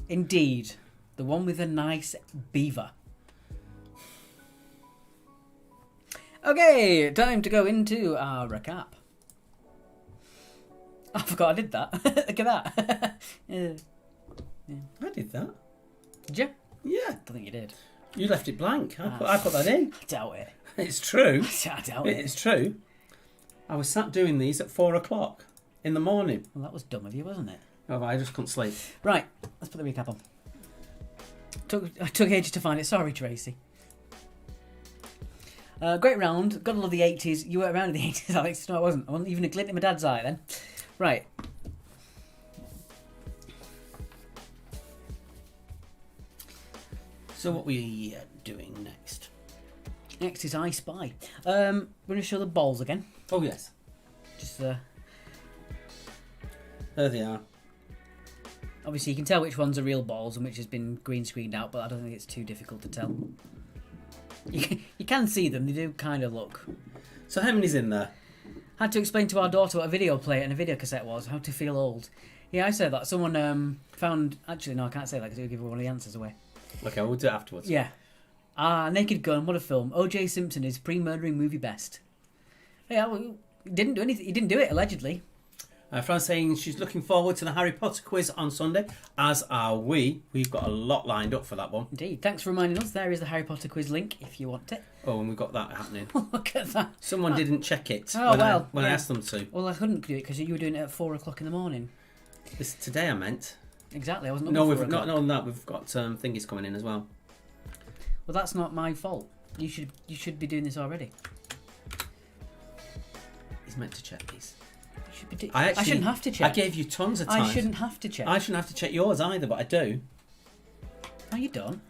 Indeed. The one with a nice beaver. Okay, time to go into our recap. I forgot I did that. Look at that. Yeah. I did that. Did you? Yeah. I don't think you did. You left it blank. I put that in. I doubt it. It's true. I doubt it. It's true. I was sat doing these at 4 o'clock in the morning. Well, that was dumb of you, wasn't it? Oh, I just couldn't sleep. Right, let's put the recap on. I took ages to find it. Sorry, Tracy. Great round. Gotta love the 80s. You were around in the 80s, Alex. No, I wasn't. I wasn't even a glint in my dad's eye then. Right. So what we doing next? Next is I Spy. We're going to show the balls again. Oh, yes. Just There they are. obviously you can tell which ones are real balls and which has been green screened out, but I don't think it's too difficult to tell. You can see them. They do kind of look. So how many's in there? Had to explain to our daughter what a video player and a video cassette was. How to feel old. Yeah, I said that. Someone found... Actually, no, I can't say that because it'll give one of the answers away. Okay, we'll do it afterwards. Yeah. Naked Gun, what a film. O.J. Simpson is pre-murdering movie best. Yeah, well, He didn't do anything. He didn't do it, allegedly. Fran's saying she's looking forward to the Harry Potter quiz on Sunday, as are we. We've got a lot lined up for that one. Indeed. Thanks for reminding us. There is the Harry Potter quiz link if you want it. Oh, and we've got that happening. Look at that. Someone didn't check it Oh, when I yeah. asked them to. Well, I couldn't do it because you were doing it at 4 o'clock in the morning. This today I meant. Exactly. I wasn't up No, at we've 4 o'clock. not on that. We've got thingies coming in as well. Well, that's not my fault. You should be doing this already. He's meant to check these. You should be I shouldn't have to check. I gave you tons of time. I shouldn't have to check. I shouldn't have to check yours either, but I do. No, you don't.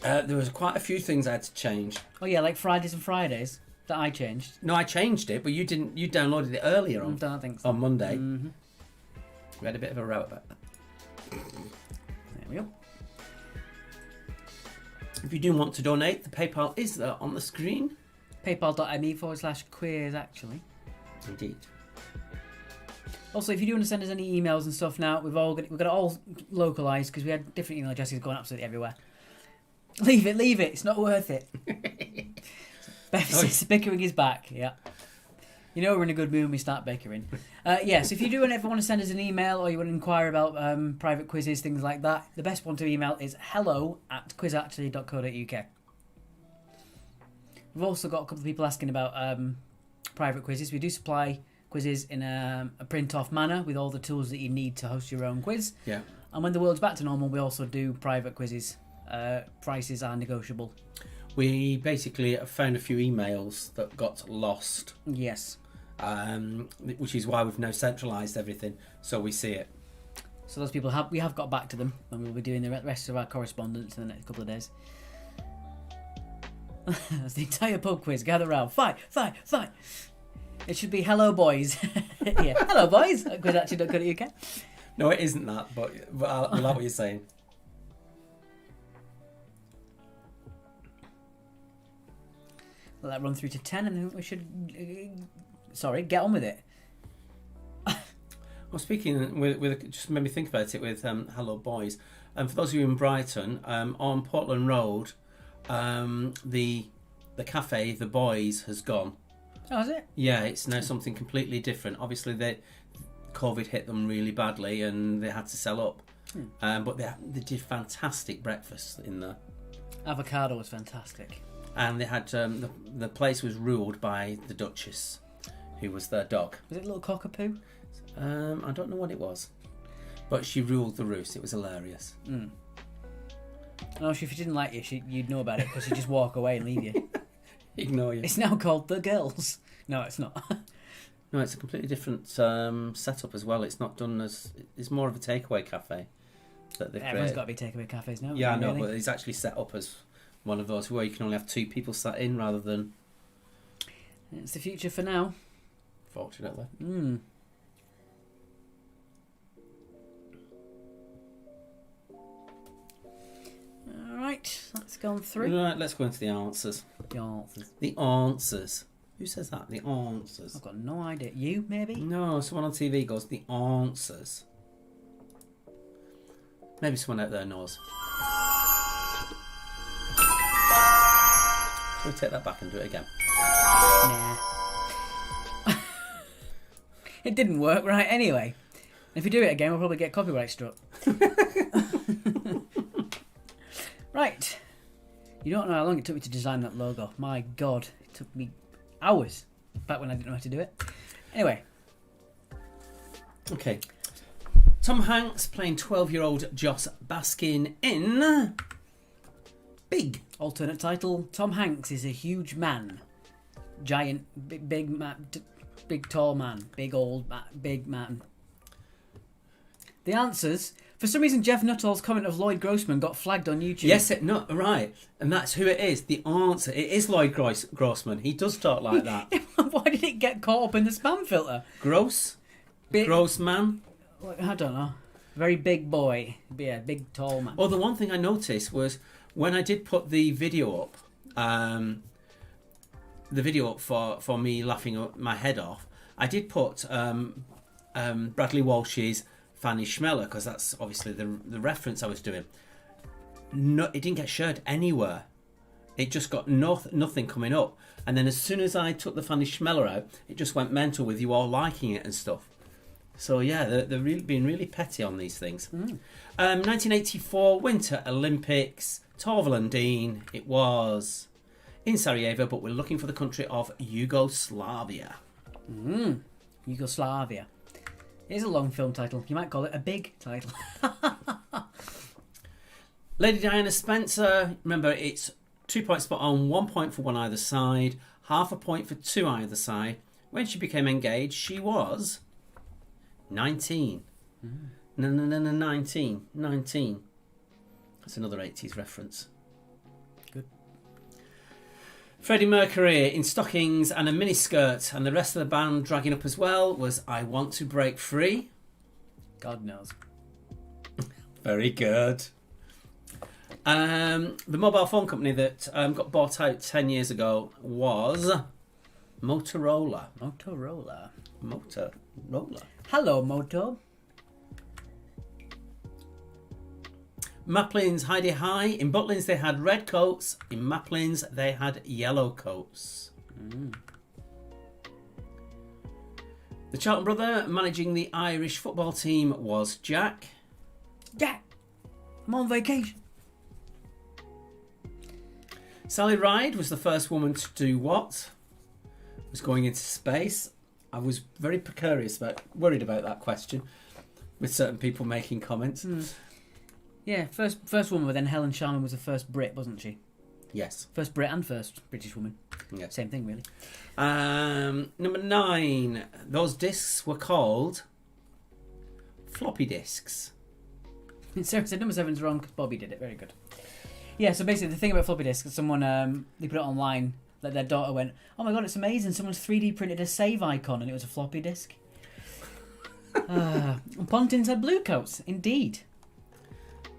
There was quite a few things I had to change. Oh yeah, like Fridays and Fridays that I changed. No, I changed it, but you didn't. You downloaded it earlier I on don't think so. Monday. Mhm. We had a bit of a row about that. There we go. If you do want to donate, the PayPal is there on the screen. PayPal.me/quiz actually. Indeed. Also, if you do want to send us any emails and stuff now, we've got it all localized because we had different email addresses going absolutely everywhere. Leave it. It's not worth it. Beth says bickering is back. Yeah. You know we're in a good mood when we start bickering. Yes, if you do ever want to send us an email or you want to inquire about private quizzes, things like that, the best one to email is hello@quizactually.co.uk. We've also got a couple of people asking about private quizzes. We do supply quizzes in a print-off manner with all the tools that you need to host your own quiz. Yeah. And when the world's back to normal, we also do private quizzes. Prices are negotiable. We basically found a few emails that got lost, Yes. which is why we've now centralised everything so we see it. So those people we have got back to them, and we'll be doing the rest of our correspondence in the next couple of days. That's the entire pub quiz. Gather round. Fight. It should be hello boys. Yeah, hello boys. At quizactually.co.uk. No, it isn't that, but I like what you're saying. Let that run through to 10, and then we should. Get on with it. Well, speaking with just made me think about it with Hello Boys. And for those of you in Brighton, on Portland Road, the cafe, The Boys, has gone. Oh, is it? Yeah, it's now something completely different. Obviously, COVID hit them really badly, and they had to sell up. But they did fantastic breakfast in there, Avocado was fantastic. and they had the place was ruled by the Duchess, who was their dog. Was it a little cockapoo? I don't know what it was, but she ruled the roost. It was hilarious. Mm. No, if she didn't like you, you'd know about it because she'd just walk away and leave you. Ignore you. It's now called The Girls. No, it's not. No, it's a completely different setup as well. It's not done as... It's more of a takeaway cafe that they've Everyone's created. got to be takeaway cafes now. Yeah, I know, really. but it's actually set up as one of those where you can only have 2 people sat in rather than... It's the future for now. Fortunately. Mm. Alright, that's gone through. Right, let's go into the answers. The answers. The answers. Who says that? The answers. I've got no idea. You, maybe? No, someone on TV goes, the answers. Maybe someone out there knows. Shall we take that back and do it again? Nah. It didn't work right anyway. If you do it again, we'll probably get copyright struck. Right. You don't know how long it took me to design that logo. My God. It took me hours. Back when I didn't know how to do it. Anyway. Okay. Tom Hanks playing 12-year-old Joss Baskin in... Big. Alternate title. Tom Hanks is a huge man. Giant, big man. Big tall man. Big old big man. The answers... For some reason, Jeff Nuttall's comment of Lloyd Grossman got flagged on YouTube. Yes, no, right. And that's who it is. The answer. It is Lloyd Grossman. He does talk like that. Why did it get caught up in the spam filter? Gross? Big, Grossman? I don't know. Very big boy. Yeah, big tall man. Oh, the one thing I noticed was when I did put the video up, for me laughing my head off, I did put Bradley Walsh's Fanny Schmeller, because that's obviously the reference I was doing. No, it didn't get shared anywhere. It just got nothing coming up. And then as soon as I took the Fanny Schmeller out, it just went mental with you all liking it and stuff. So yeah, they're really being really petty on these things. 1984 Winter Olympics, Torval and Dean. It was in Sarajevo, but we're looking for the country of Yugoslavia. Yugoslavia. It is a long film title. You might call it a big title. Lady Diana Spencer. Remember, it's 2 points spot on, 1 point for one either side, half a point for two either side. When she became engaged, she was 19. No, 19. That's another 80s reference. Good. Freddie Mercury in stockings and a miniskirt, and the rest of the band dragging up as well was I Want to Break Free. God knows. Very good. The mobile phone company that got bought out 10 years ago was Motorola. Motorola. Hello, Moto. Maplin's Heidi High. In Butlins they had red coats. In Maplin's they had yellow coats. The Charlton brother managing the Irish football team was Jack. Jack, I'm on vacation. Sally Ride was the first woman to do what? Was going into space. I was very worried about that question, with certain people making comments. Yeah, first woman, but then Helen Sharman was the first Brit, wasn't she? Yes. First Brit and first British woman. Yeah. Same thing, really. Number 9. Those discs were called floppy disks. Sarah said number 7's wrong because Bobby did it. Very good. Yeah, so basically the thing about floppy disks, someone, they put it online, that their daughter went, oh my god, it's amazing, someone's 3D printed a save icon and it was a floppy disk. Pontins had blue coats, indeed.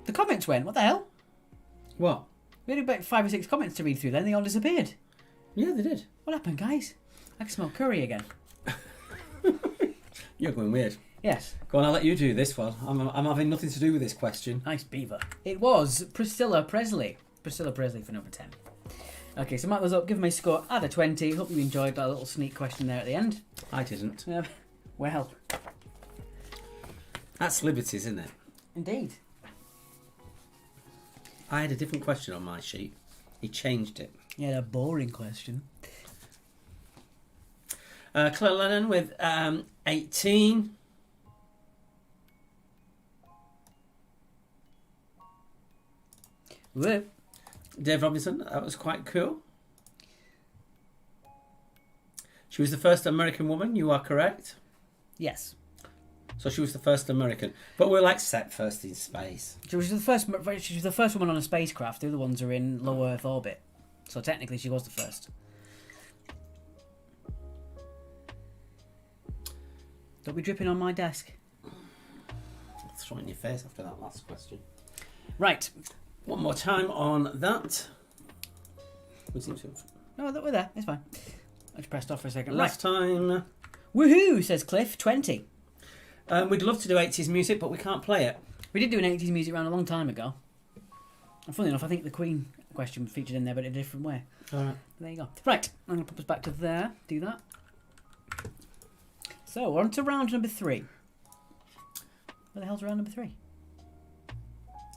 The comments went, what the hell? What? We had about 5 or 6 comments to read through then, they all disappeared. Yeah, they did. What happened, guys? I can smell curry again. You're going weird. Yes. Go on, I'll let you do this one. I'm having nothing to do with this question. Nice beaver. It was Priscilla Presley. Priscilla Presley for number 10. Okay, so mark those up. Give me a score out of 20. Hope you enjoyed that little sneak question there at the end. I didn't. Well. That's Liberties, isn't it? Indeed. I had a different question on my sheet. He changed it. Yeah, a boring question. Claire Lennon with 18. Whoa. Dave Robinson, that was quite cool. She was the first American woman, you are correct. Yes. So she was the first American. But we're like set first in space. She was the first woman on a spacecraft. The other ones are in low Earth orbit. So technically she was the first. Don't be dripping on my desk. I'll throw it in your face after that last question. Right. One more time on that. We seem to have... No, we're there. It's fine. I just pressed off for a second. Last time. Woohoo, says Cliff. 20. We'd love to do 80s music, but we can't play it. We did do an 80s music round a long time ago. And funnily enough, I think the Queen question was featured in there, but in a different way. All right. There you go. Right, I'm going to pop us back to there. Do that. So, we're on to round number 3. Where the hell's round number 3?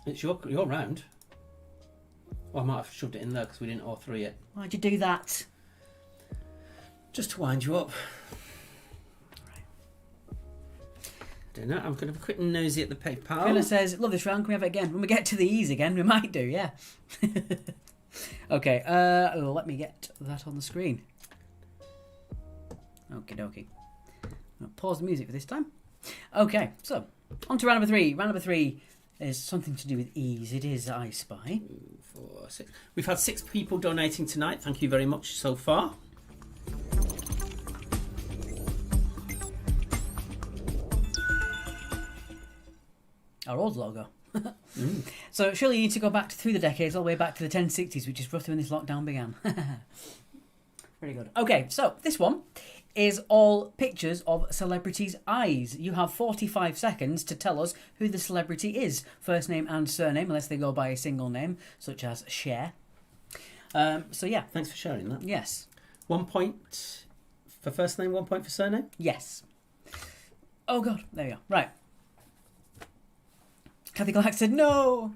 It's your round. Well, I might have shoved it in there because we didn't all 3 it. Why'd you do that? Just to wind you up. Doing that, I'm going to be quick and nosy at the PayPal. Fiona says, love this round, can we have it again? When we get to the E's again, we might do, yeah. Okay, let me get that on the screen. Okie dokie. I'll pause the music for this time. Okay, so, on to round number 3. Round number 3 is something to do with E's. It is I Spy. 4, 6. We've had 6 people donating tonight. Thank you very much so far. Our old logo. So surely you need to go back through the decades, all the way back to the 1060s, which is roughly when this lockdown began. Very good. Okay, so this one is all pictures of celebrities' eyes. You have 45 seconds to tell us who the celebrity is. First name and surname, unless they go by a single name, such as Cher. So yeah, Thanks for sharing that. yes. 1 point for first name, 1 point for surname. Yes. Oh god, there you go. Right. Kathy Clark said no.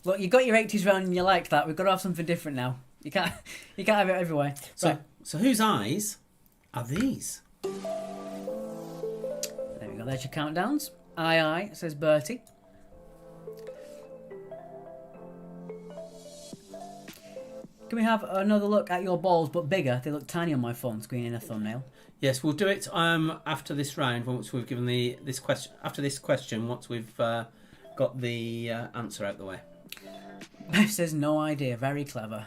Look, you got your 80s round and you liked that. We've got to have something different now. You can't have it everywhere. So, Right. so whose eyes are these? There we go. There's your countdowns. Aye, says Bertie. Can we have another look at your balls, but bigger? They look tiny on my phone screen in a thumbnail. Yes, we'll do it after this round. Once we've given this question, once we've got the answer out the way. Beth says no idea. Very clever.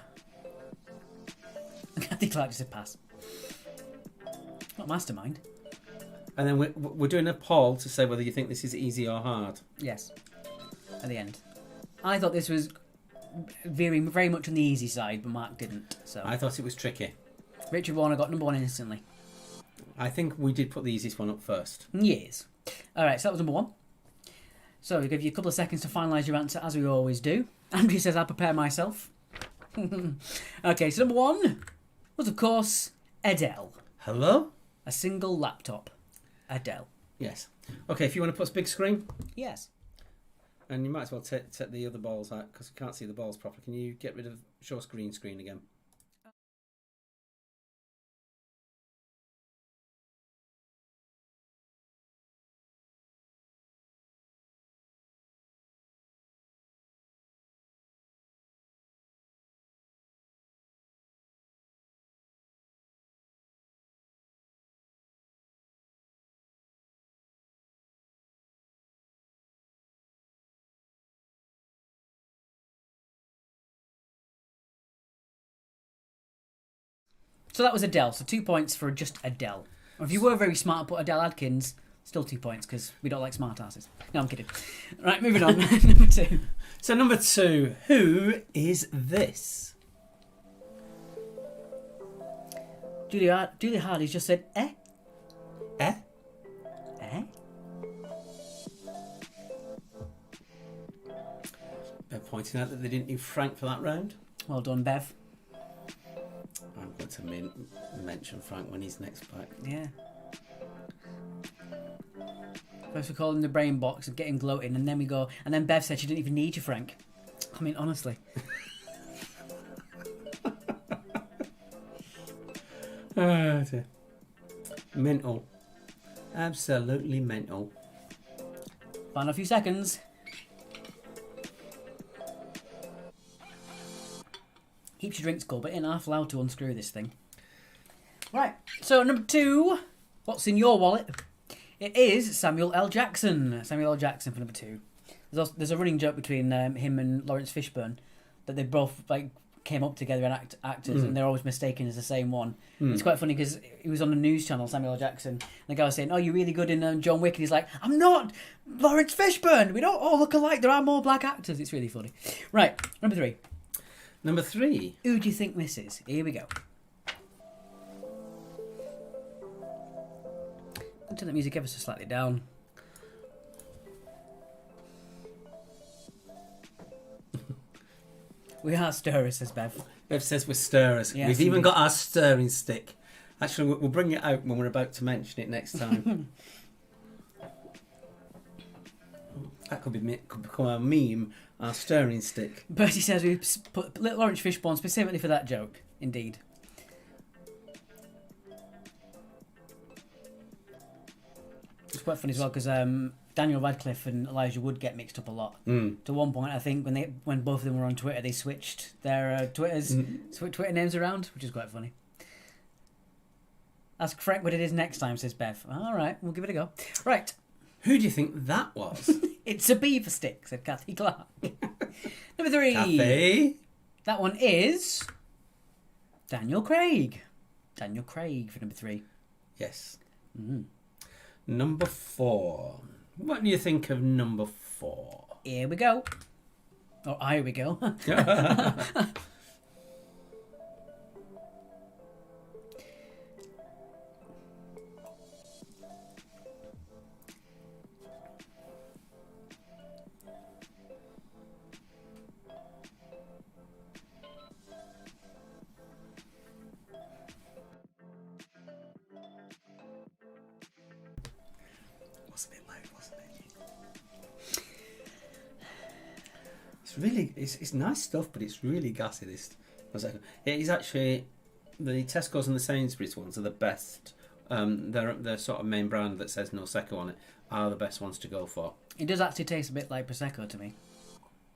Kathy Clark just said pass. Not mastermind. And then we're doing a poll to say whether you think this is easy or hard. Yes. At the end. I thought this was veering very much on the easy side, but Mark didn't. So I thought it was tricky. Richard Warner got number 1 instantly. I think we did put the easiest one up first. Yes. Alright, so that was number 1. So we'll give you a couple of seconds to finalise your answer, as we always do. Andrew says I'll prepare myself. Okay, so number 1 was, of course, Adele. Hello? A single laptop. Adele. Yes. Okay, if you want to put a big screen, Yes. and you might as well take the other balls out because you can't see the balls properly. Can you get rid of show screen again? So that was Adele. So 2 points for just Adele. Or if you were very smart and put Adele Adkins, still 2 points because we don't like smart asses. No, I'm kidding. Right, moving on. Number 2. So number 2, who is this? Julie Hardy's just said, eh? Eh? Eh? They're pointing out that they didn't need Frank for that round. Well done, Bev. I'm going to mention Frank when he's next back. Yeah. First we call him the brain box and get him gloating, and then we go, and then Bev said she didn't even need you, Frank. I mean, honestly. Oh, dear. Mental. Absolutely mental. Final few seconds. Keeps your drinks cold, but ain't half allowed to unscrew this thing. Right, so number 2. What's in your wallet? It is Samuel L. Jackson. Samuel L. Jackson for number 2. There's a running joke between him and Lawrence Fishburne that they both came up together and actors, and they're always mistaken as the same one. It's quite funny because he was on the news channel, Samuel L. Jackson, and the guy was saying, "Oh, you're really good in John Wick," and he's like, "I'm not Lawrence Fishburne. We don't all look alike. There are more black actors." It's really funny. Right, number 3. Number 3. Who do you think this is? Here we go. I'll turn the music ever so slightly down. We are stirrers, says Bev. Bev says we're stirrers. Yes, We've even indeed. got our stirring stick. Actually, we'll bring it out when we're about to mention it next time. That could become a meme, our stirring stick. Bertie says we put Lawrence Fishburne specifically for that joke. Indeed. It's quite funny as well because Daniel Radcliffe and Elijah Wood get mixed up a lot. To one point, I think when both of them were on Twitter, they switched their Twitter names around, which is quite funny. Ask Frank what it is next time, says Bev. All right, we'll give it a go. Right. Who do you think that was? It's a beaver stick, said Kathy Clark. Number 3. Kathy? That one is Daniel Craig. Daniel Craig for number 3. Yes. Number 4. What do you think of number 4? Here we go. Oh, here we go. it's nice stuff, but it's really gassy. This Prosecco. It is actually the Tesco's and the Sainsbury's ones are the best. Their sort of main brand that says no secco on it are the best ones to go for. It does actually taste a bit like Prosecco to me,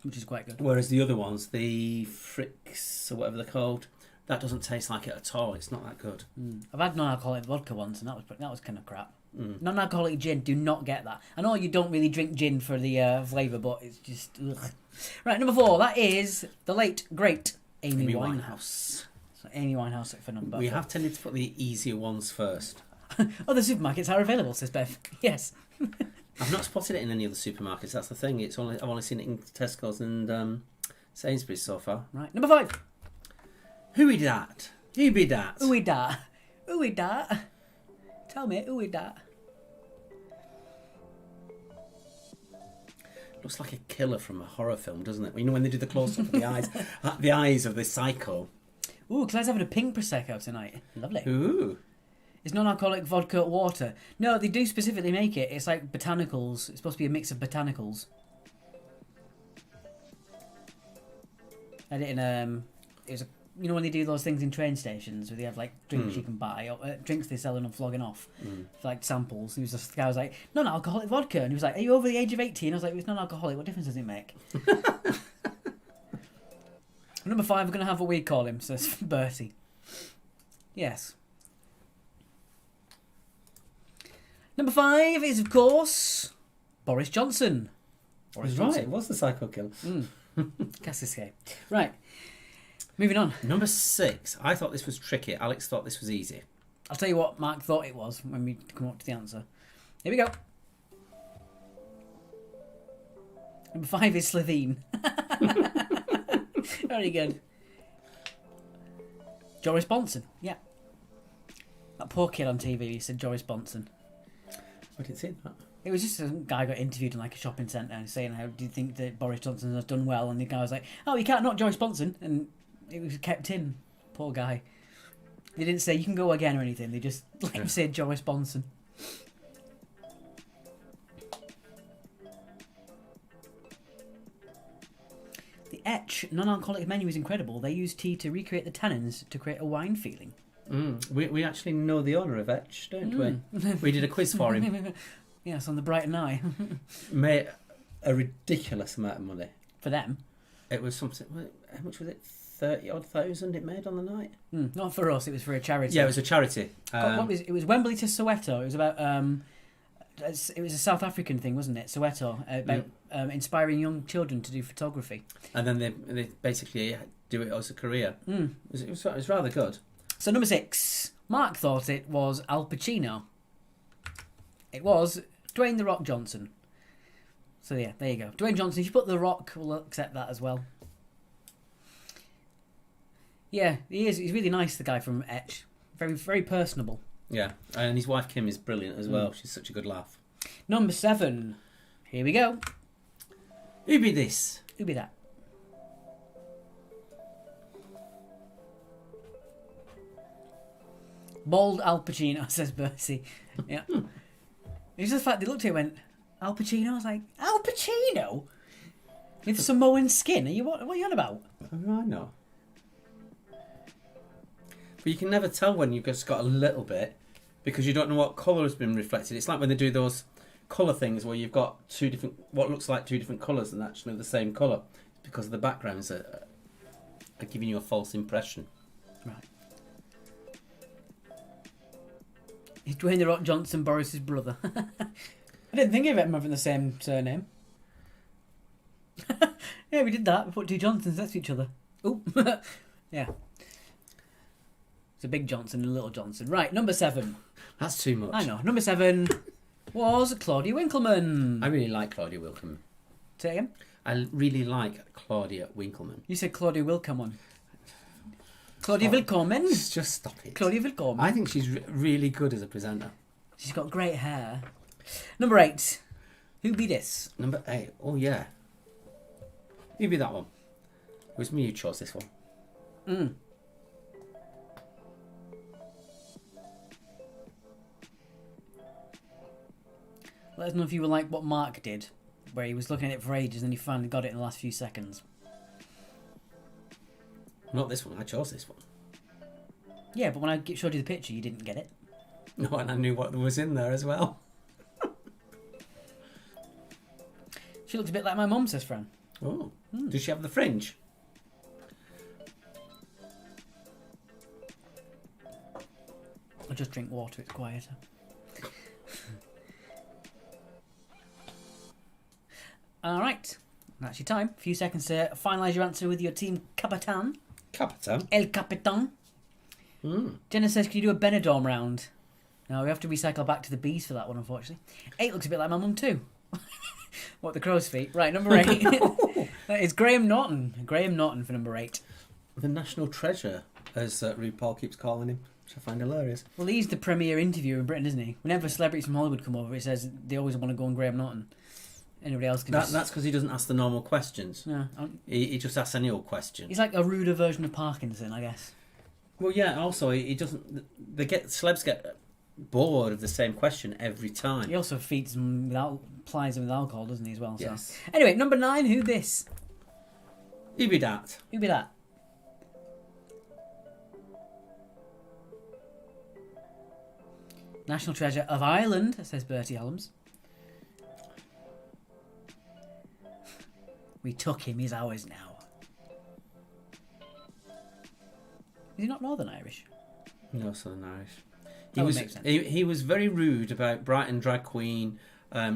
which is quite good. Whereas the other ones, the Fricks or whatever they're called, that doesn't taste like it at all. It's not that good. I've had non-alcoholic vodka once, and that was kind of crap. Non-alcoholic gin, do not get that. I know you don't really drink gin for the flavour, but it's just... Ugh. Right, number 4, that is the late, great Amy Winehouse. So Amy Winehouse for number 4. We have tended to put the easier ones first. Other supermarkets are available, says Bev. Yes. I've not spotted it in any other supermarkets. That's the thing. I've only seen it in Tesco's and Sainsbury's so far. Right, number 5. Who be that? Who be that? Who is that? Who is that? Tell me, who is that? Looks like a killer from a horror film, doesn't it? You know when they do the close-up of the eyes, the eyes of the psycho. Ooh, Claire's having a pink Prosecco tonight. Lovely. Ooh. It's non-alcoholic vodka water. No, they do specifically make it. It's like botanicals. It's supposed to be a mix of botanicals. I had it in it was a, you know when they do those things in train stations where they have like drinks you can buy, or drinks they sell and flogging off, for, like samples. He was just, the guy was like, non-alcoholic vodka, and he was like, are you over the age of 18? I was like, it's non-alcoholic. What difference does it make? Number 5, we're gonna have what we call him, says Bertie. Yes. Number 5 is, of course, Boris Johnson. Boris Right, what's the psycho killer? Cassiske. Right. Moving on. Number 6. I thought this was tricky. Alex thought this was easy. I'll tell you what Mark thought it was when we come up to the answer. Here we go. Number 5 is Slovene. Very good. Joris Bonson. Yeah. That poor kid on TV, he said Joris Bonson. I didn't see that. It was just a guy got interviewed in like a shopping centre and saying, how do you think that Boris Johnson has done well? And the guy was like, oh, you can't knock Joris Bonson. And it was kept in. Poor guy. They didn't say you can go again or anything. They just said Joris Bonson. The Etch non-alcoholic menu is incredible. They use tea to recreate the tannins to create a wine feeling. We actually know the owner of Etch, don't we? We did a quiz for him. Yes, on the Brighton Eye. Made a ridiculous amount of money. For them. It was something. How much was it? 30-odd thousand it made on the night. Not for us. It was for a charity. Yeah, it was a charity. It was Wembley to Soweto. It was about. It was a South African thing, wasn't it? Soweto, about inspiring young children to do photography. And then they basically do it as a career. It was rather good. So number 6, Mark thought it was Al Pacino. It was Dwayne The Rock Johnson. So yeah, there you go. Dwayne Johnson, if you put The Rock, we'll accept that as well. Yeah, he is. He's really nice, the guy from Etch. Very, very personable. Yeah, and his wife Kim is brilliant as well. She's such a good laugh. Number 7. Here we go. Who be this? Who be that? Bald Al Pacino, says Bertie. Yeah. It's just the fact they looked at it and went, Al Pacino? I was like, Al Pacino? With Samoan skin? What are you on about? Oh, I know. But you can never tell when you've just got a little bit because you don't know what colour has been reflected. It's like when they do those colour things where you've got what looks like two different colours and actually the same colour. It's because the backgrounds are giving you a false impression. Right. Is Dwayne The Rock Johnson Boris's brother? I didn't think of it having the same surname. Yeah, we did that. We put 2 Johnsons next to each other. Ooh. Yeah. It's a big Johnson and a little Johnson. Right, number 7. That's too much. I know. Number 7 was Claudia Winkleman. I really like Claudia Winkleman. Say it again? I really like Claudia Winkleman. You said Claudia Willkommen. Claudia Willkommen. Just stop it. Claudia Willkommen. I think she's really good as a presenter. She's got great hair. Number 8. Who be this? Number 8. Oh, yeah. Who be that one? It was me who chose this one. Let us know if you would like what Mark did where he was looking at it for ages and he finally got it in the last few seconds. Not this one. I chose this one. Yeah, but when I showed you the picture, you didn't get it. No, and I knew what was in there as well. She looked a bit like my mum, says Fran. Oh, Does she have the fringe? I'll just drink water, it's quieter. Alright, that's your time. A few seconds to finalise your answer with your team Capitan. Capitan. El Capitan. Jenna says, can you do a Benidorm round? No, we have to recycle back to the bees for that one, unfortunately. 8 looks a bit like my mum too. What, the crow's feet? Right, number 8. That is Graham Norton. Graham Norton for number 8. The national treasure, as RuPaul keeps calling him, which I find hilarious. Well, he's the premier interviewer in Britain, isn't he? Whenever celebrities from Hollywood come over, it says they always want to go on Graham Norton. Anybody else can just... That's because he doesn't ask the normal questions. No, He just asks any old question. he's like a ruder version of Parkinson, I guess. Well, yeah, also, he doesn't... Celebs get bored of the same question every time. He also feeds them plies them with alcohol, doesn't he, as well? So. Yes. Anyway, number 9, who this? Who be that? Who be that? National treasure of Ireland, says Bertie Allums. We took him, he's ours now. Is he not Northern Irish? No, Southern Irish. That would make sense. He was very rude about Brighton drag queen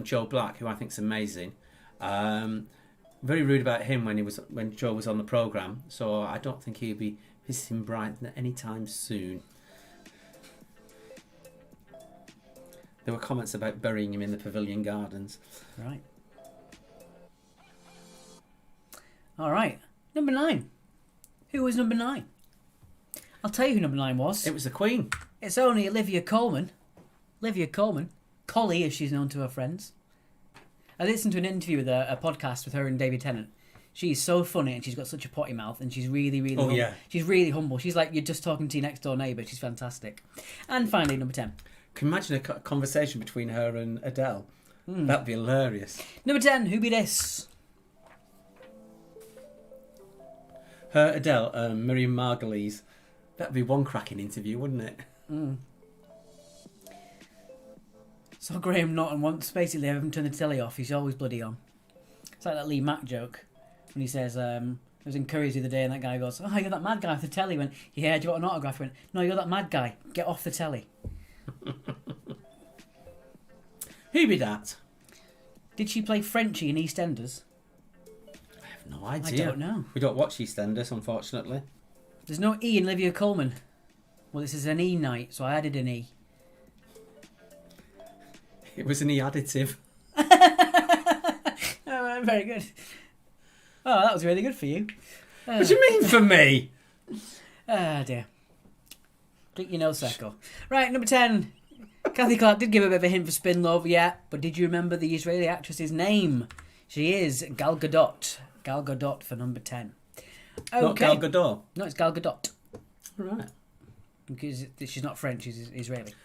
Joe Black, who I think is amazing. Very rude about him when Joe was on the programme. So I don't think he'll be visiting Brighton anytime soon. There were comments about burying him in the Pavilion Gardens. Right. All right. Number 9. Who was number 9? I'll tell you who number 9 was. It was the Queen. It's only Olivia Colman. Olivia Colman. Collie, as she's known to her friends. I listened to an interview with a podcast with her and David Tennant. She's so funny and she's got such a potty mouth and she's really, really humble. Yeah. She's really humble. She's like you're just talking to your next door neighbour. She's fantastic. And finally, number 10. Can you imagine a conversation between her and Adele? That'd be hilarious. Number 10, who be this? Her, Adele, Miriam Margolyes. That'd be one cracking interview, wouldn't it? So Graham Norton once basically have him turn the telly off. He's always bloody on. It's like that Lee Mack joke when he says, I was in Curry's the other day and that guy goes, oh, you're that mad guy off the telly. He went, yeah, do you want an autograph? He went, no, you're that mad guy. Get off the telly. Who be that? Did she play Frenchie in EastEnders? I have no idea. I don't know. We don't watch EastEnders, unfortunately. There's no E in Olivia Colman. Well, this is an E night, so I added an E. It was an E additive. Oh, very good. Oh, that was really good for you. What do you mean for me? Ah, dear. Drink your nose circle. Right, number 10. Kathy Clark did give a bit of a hint for Spin Love, yeah, but did you remember the Israeli actress's name? She is Gal Gadot. Gal Gadot for number 10. Okay. Not Gal Gadot. No, it's Gal Gadot. Right. Because she's not French, she's Israeli.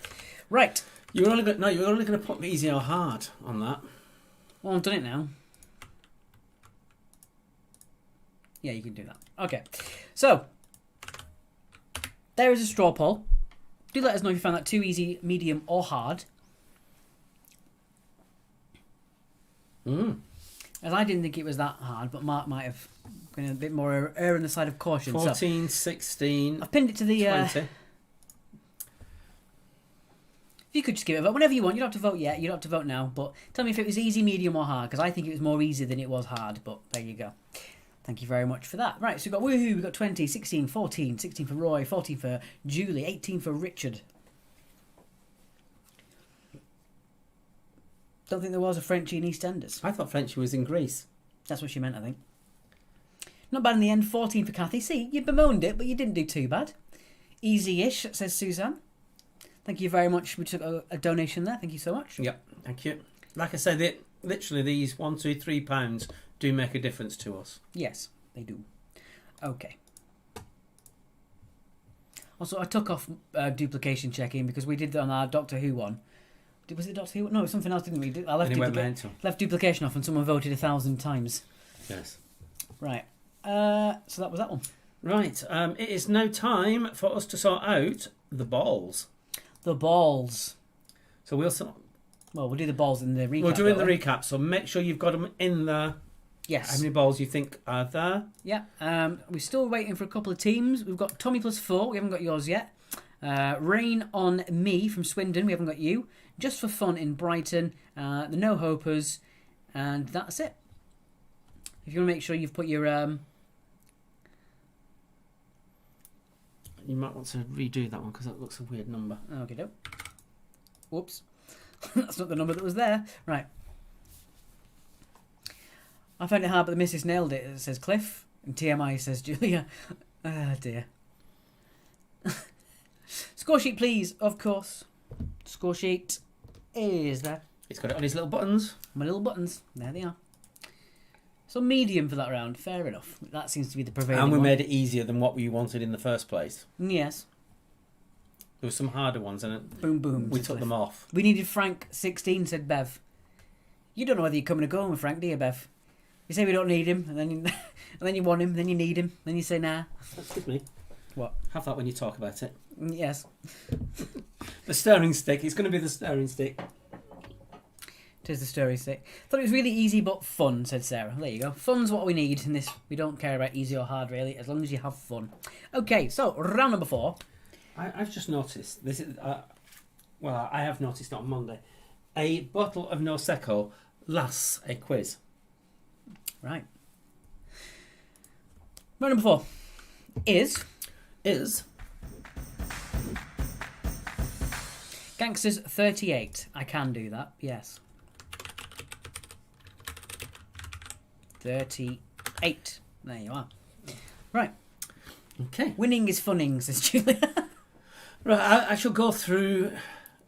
Right. You were only going to put easy or hard on that. Well, I've done it now. Yeah, you can do that. Okay. So, there is a straw poll. Do let us know if you found that too easy, medium, or hard. As I didn't think it was that hard, but Mark might have been a bit more err on the side of caution. 14, 16, I've pinned it to the... 20. If you could just give it a vote whenever you want. You don't have to vote yet. You don't have to vote now. But tell me if it was easy, medium, or hard. Because I think it was more easy than it was hard. But there you go. Thank you very much for that. Right, so we've got Woohoo. We've got 20, 16, 14, 16 for Roy, 14 for Julie, 18 for Richard. Don't think there was a Frenchie in EastEnders. I thought Frenchie was in Greece. That's what she meant, I think. Not bad in the end. 14 for Kathy. See, you bemoaned it, but you didn't do too bad. Easy-ish, says Suzanne. Thank you very much. We took a donation there. Thank you so much. Yep, thank you. Like I said, literally these £1, £2, £3 do make a difference to us. Yes, they do. Okay. Also, I took off duplication checking because we did that on our Doctor Who one. Was it Doctor Who? No, it was something else, didn't we? I left, And it went mental. left duplication off and someone voted 1,000 times. Yes. Right. So that was that one. Right. It is now time for us to sort out the balls. The balls. So we'll We'll do the balls in the recap. we're doing the don't we? recap. So make sure you've got them in there. Yes. How many balls you think are there? Yeah. We're still waiting for a couple of teams. We've got Tommy plus 4. We haven't got yours yet. Rain on Me from Swindon. We haven't got you. Just for Fun in Brighton. The No Hopers. And that's it. If you want to make sure you've put your... You might want to redo that one because that looks a weird number. Okay, dope. Whoops. That's not the number that was there. Right. I found it hard, but the missus nailed it. It says Cliff, and TMI says Julia. Ah, dear. Score sheet, please. Of course. Score sheet is there. He's got it on his little buttons. My little buttons. There they are. So medium for that round. Fair enough. That seems to be the prevailing And we one. made it easier than what we wanted in the first place. Yes. There were some harder ones and Boom, boom. we said took Cliff. them off. We needed Frank 16, said Bev. You don't know whether you're coming or going with Frank, do you, Bev? You say we don't need him, and then you, and then you want him, then you need him, then you say nah. Excuse me. What? Have that when you talk about it. Yes. The stirring stick. It's going to be the stirring stick. Tis the story stick. Thought it was really easy but fun, said Sarah. There you go. Fun's what we need in this. We don't care about easy or hard, really, as long as you have fun. Okay, so round number 4. I've just noticed. This is I have noticed on Monday. A bottle of Nosecco lasts a quiz. Right. Round number 4 is Gangsters 38. I can do that, yes. 38. There you are. Right. Okay. Winning is funning, says Julia. Right. I shall go through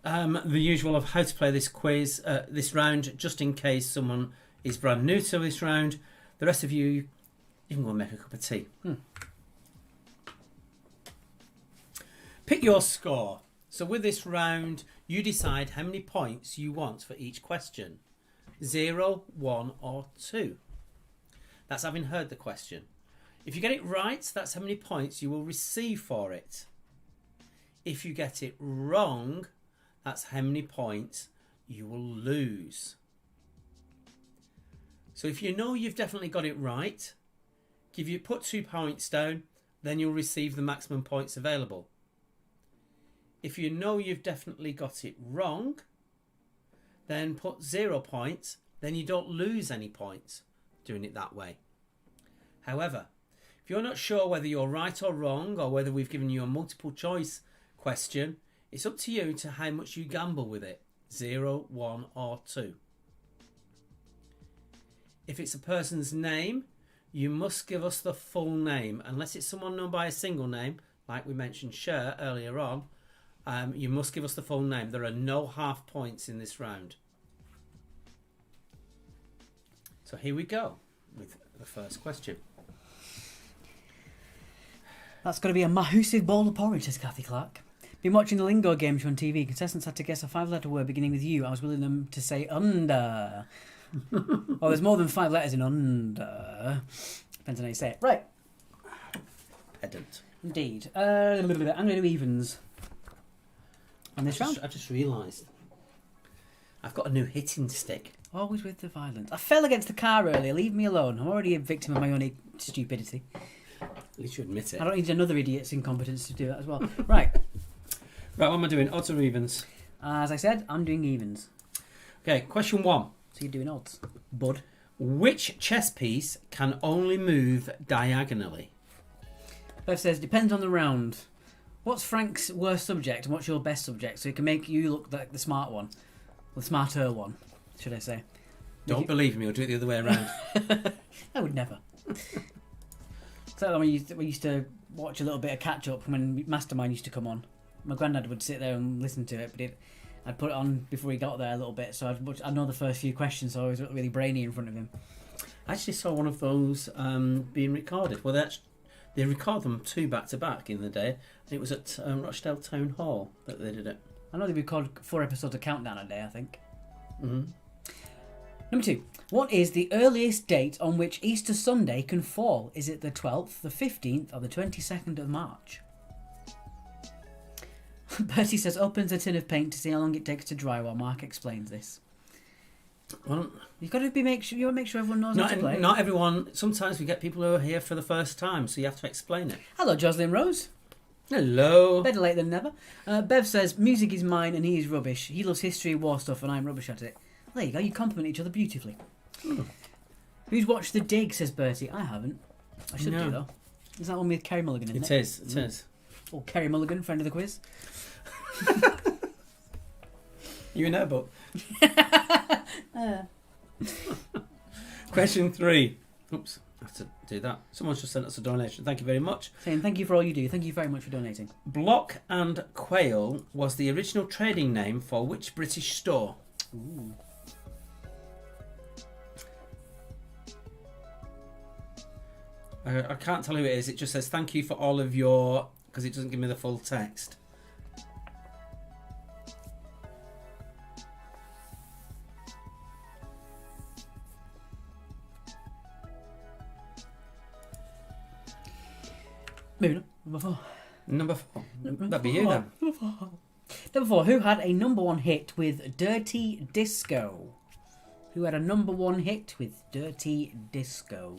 the usual of how to play this quiz, this round, just in case someone is brand new to this round. The rest of you can go and make a cup of tea. Pick your score. So with this round, you decide how many points you want for each question. 0, 1 or 2. That's having heard the question. If you get it right, that's how many points you will receive for it. If you get it wrong, that's how many points you will lose. So if you know you've definitely got it right, put 2 points down, then you'll receive the maximum points available. If you know you've definitely got it wrong, then put 0 points, then you don't lose any points doing it that way. However, if you're not sure whether you're right or wrong, or whether we've given you a multiple choice question, it's up to you to how much you gamble with it. 0, 1 or 2. If it's a person's name, you must give us the full name. Unless it's someone known by a single name, like we mentioned Cher earlier on, you must give us the full name. There are no half points in this round. So here we go with the first question. That's got to be a massive bowl of porridge, says Kathy Clark. Been watching the Lingo game show on TV. Contestants had to guess a 5-letter word beginning with U. I was willing them to say under. Well, there's more than 5 letters in under. Depends on how you say it. Right. Pedant. Indeed. I'm going to do evens on this round. I just realised I've got a new hitting stick. Always with the violence. I fell against the car earlier. Leave me alone. I'm already a victim of my own stupidity. At least you admit it. I don't need another idiot's incompetence to do that as well. Right. Right, what am I doing? Odds or evens? As I said, I'm doing evens. Okay, question 1. So you're doing odds, bud. Which chess piece can only move diagonally? Bev says, depends on the round. What's Frank's worst subject and what's your best subject? So it can make you look like the smart one. The smarter one, should I say. Don't believe me, or do it the other way around. I would never. So we used to watch a little bit of catch up when Mastermind used to come on. My granddad would sit there and listen to it, but I'd put it on before he got there a little bit, so I'd know the first few questions, so I was really brainy in front of him. I actually saw one of those being recorded. Well, they record them 2 back to back in the day. And it was at Rochdale Town Hall that they did it. I know they record 4 episodes of Countdown a day, I think. Mm-hmm. Number 2. What is the earliest date on which Easter Sunday can fall? Is it the 12th, the 15th, or the 22nd of March? Bertie says opens a tin of paint to see how long it takes to dry while Mark explains this. Well, You've got to make sure everyone knows how to play. not everyone. Sometimes we get people who are here for the first time, so you have to explain it. Hello, Jocelyn Rose. Hello. Better late than never. Bev says music is mine and he is rubbish. He loves history, war stuff, and I'm rubbish at it. There you go. You compliment each other beautifully. Who's watched The Dig? Says Bertie. I haven't. I should do though. Is that one with Kerry Mulligan in it? It is. Oh, Kerry Mulligan, friend of the quiz. You know, but. Question 3. Oops, I have to do that. Someone's just sent us a donation. Thank you very much. Saying thank you for all you do. Thank you very much for donating. Block and Quail was the original trading name for which British store? Ooh. I can't tell who it is. It just says thank you for all of your... because it doesn't give me the full text. Moving on. Number 4. Number 4. That'd be you then. Number 4. Who had a number 1 hit with Dirty Disco? Who had a number 1 hit with Dirty Disco?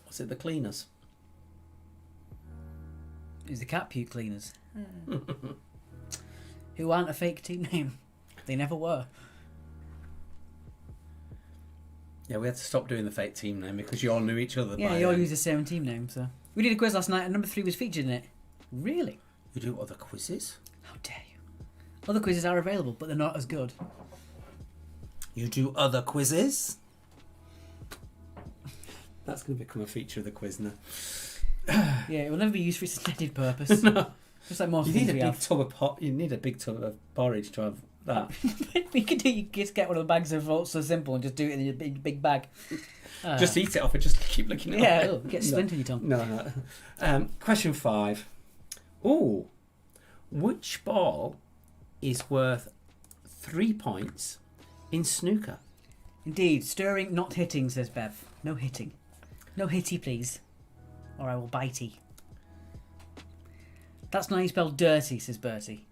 Was it the Cleaners? It was the Cat Puke Cleaners. Who aren't a fake team name. They never were. Yeah, we had to stop doing the fake team name because you all knew each other. Yeah, you all use the same team name, so... We did a quiz last night and number 3 was featured in it. Really? You do other quizzes? How dare you? Other quizzes are available, but they're not as good. You do other quizzes? That's going to become a feature of the quiz now. Yeah, it will never be used for its intended purpose. No. Just like most You things need a we big have. tub of pot. You need a big tub of porridge to have that. We could do. You just get one of the bags of Vault So Simple and just do it in a big bag. Just eat it off and just keep licking it Yeah, off. it'll get splint in your tongue. No. Question 5. Ooh. Which ball is worth 3 points in snooker? Indeed, stirring, not hitting, says Bev. No hitting. No hitty, please. Or I will bitey. That's not how you spell dirty, says Bertie.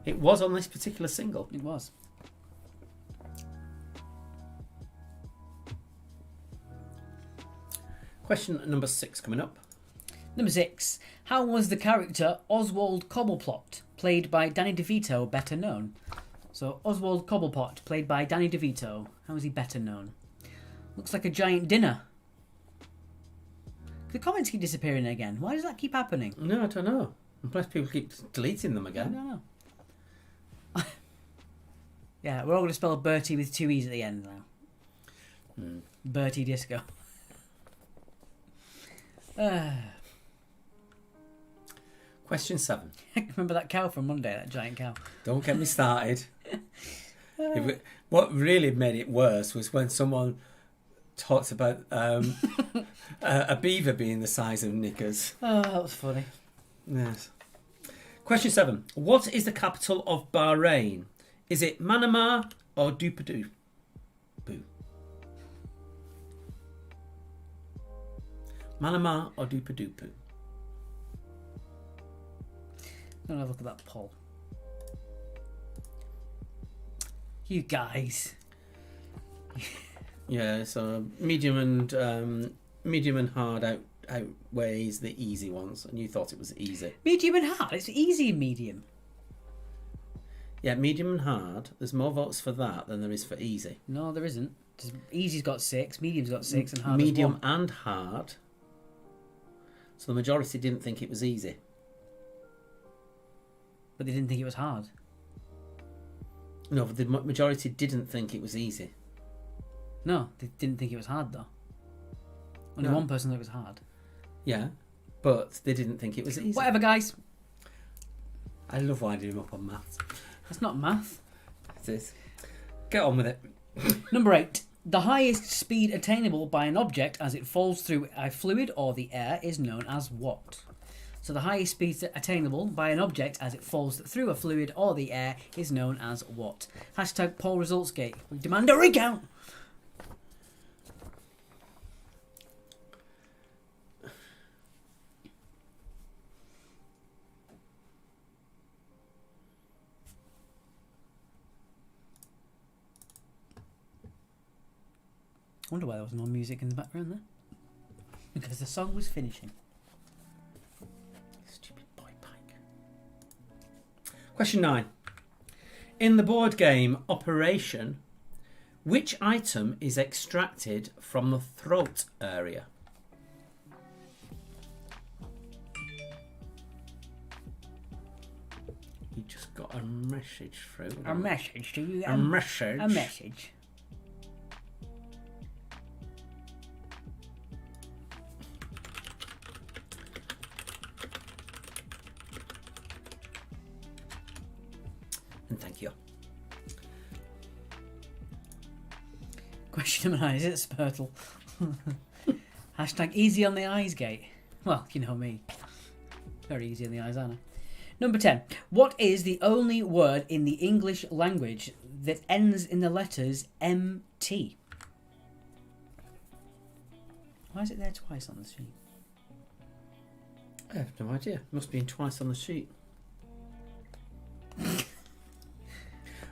It was on this particular single. It was. Question number 6 coming up. Number 6. How was the character Oswald Cobblepot, played by Danny DeVito, better known? So, Oswald Cobblepot, played by Danny DeVito. How is he better known? Looks like a giant dinner. The comments keep disappearing again. Why does that keep happening? No, I don't know. Unless people keep deleting them I again. don't know. Yeah, we're all going to spell Bertie with 2 E's at the end now. Bertie Disco. Question 7. Remember that cow from Monday, that giant cow? Don't get me started. What really made it worse was when someone talked about a beaver being the size of knickers. Oh, that was funny. Yes. Question 7. What is the capital of Bahrain? Is it Manama or Dupadoo? Boo. Manama or Dupadoo? Boo. I'm going to have a look at that poll. You guys. Yeah, so medium and hard outweighs the easy ones, and you thought it was easy. Medium and hard? It's easy in medium. Yeah, medium and hard. There's more votes for that than there is for easy. No, there isn't. Easy's got 6, medium's got 6, and hard Medium has 1. and hard. So the majority didn't think it was easy. But they didn't think it was hard. No, but the majority didn't think it was easy. No, they didn't think it was hard, though. Only No. one person thought it was hard. Yeah, but they didn't think it was easy. Whatever, guys. I love winding him up on maths. That's not math. It is. Get on with it. Number 8. The highest speed attainable by an object as it falls through a fluid or the air is known as what? So the highest speed attainable by an object as it falls through a fluid or the air is known as what? Hashtag poll results gate. We demand a recount. I wonder why there was no music in the background there. Because the song was finishing. Stupid boy Pike. Question 9. In the board game Operation, which item is extracted from the throat area? You just got a message through. A message, do you? A message. A message. And thank you. Question number 9, is it Spurtle? Hashtag easy on the eyes gate. Well, you know me. Very easy on the eyes, aren't I? Number 10. What is the only word in the English language that ends in the letters MT? Why is it there twice on the sheet? I have no idea. Must be in twice on the sheet.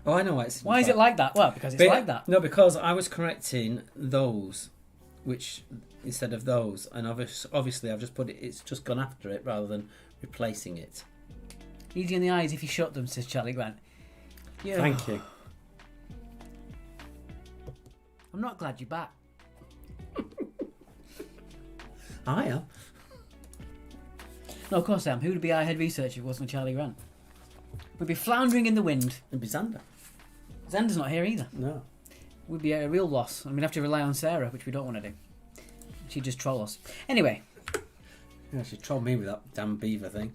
Oh, I know why it's. Why is it like that? Well, because it's like that. No, because I was correcting those, which instead of those, and obviously I've just put it. It's just gone after it rather than replacing it. Easy on the eyes if you shut them, says Charlie Grant. Yeah. Thank you. I'm not glad you're back. I am. No, of course I am. Who would be our head researcher if it wasn't Charlie Grant? We'd be floundering in the wind. It'd be Xander. Xander's not here either. No. Would be a real loss. And we'd have to rely on Sarah, which we don't want to do. She'd just troll us. Anyway. Yeah, she trolled me with that damn beaver thing.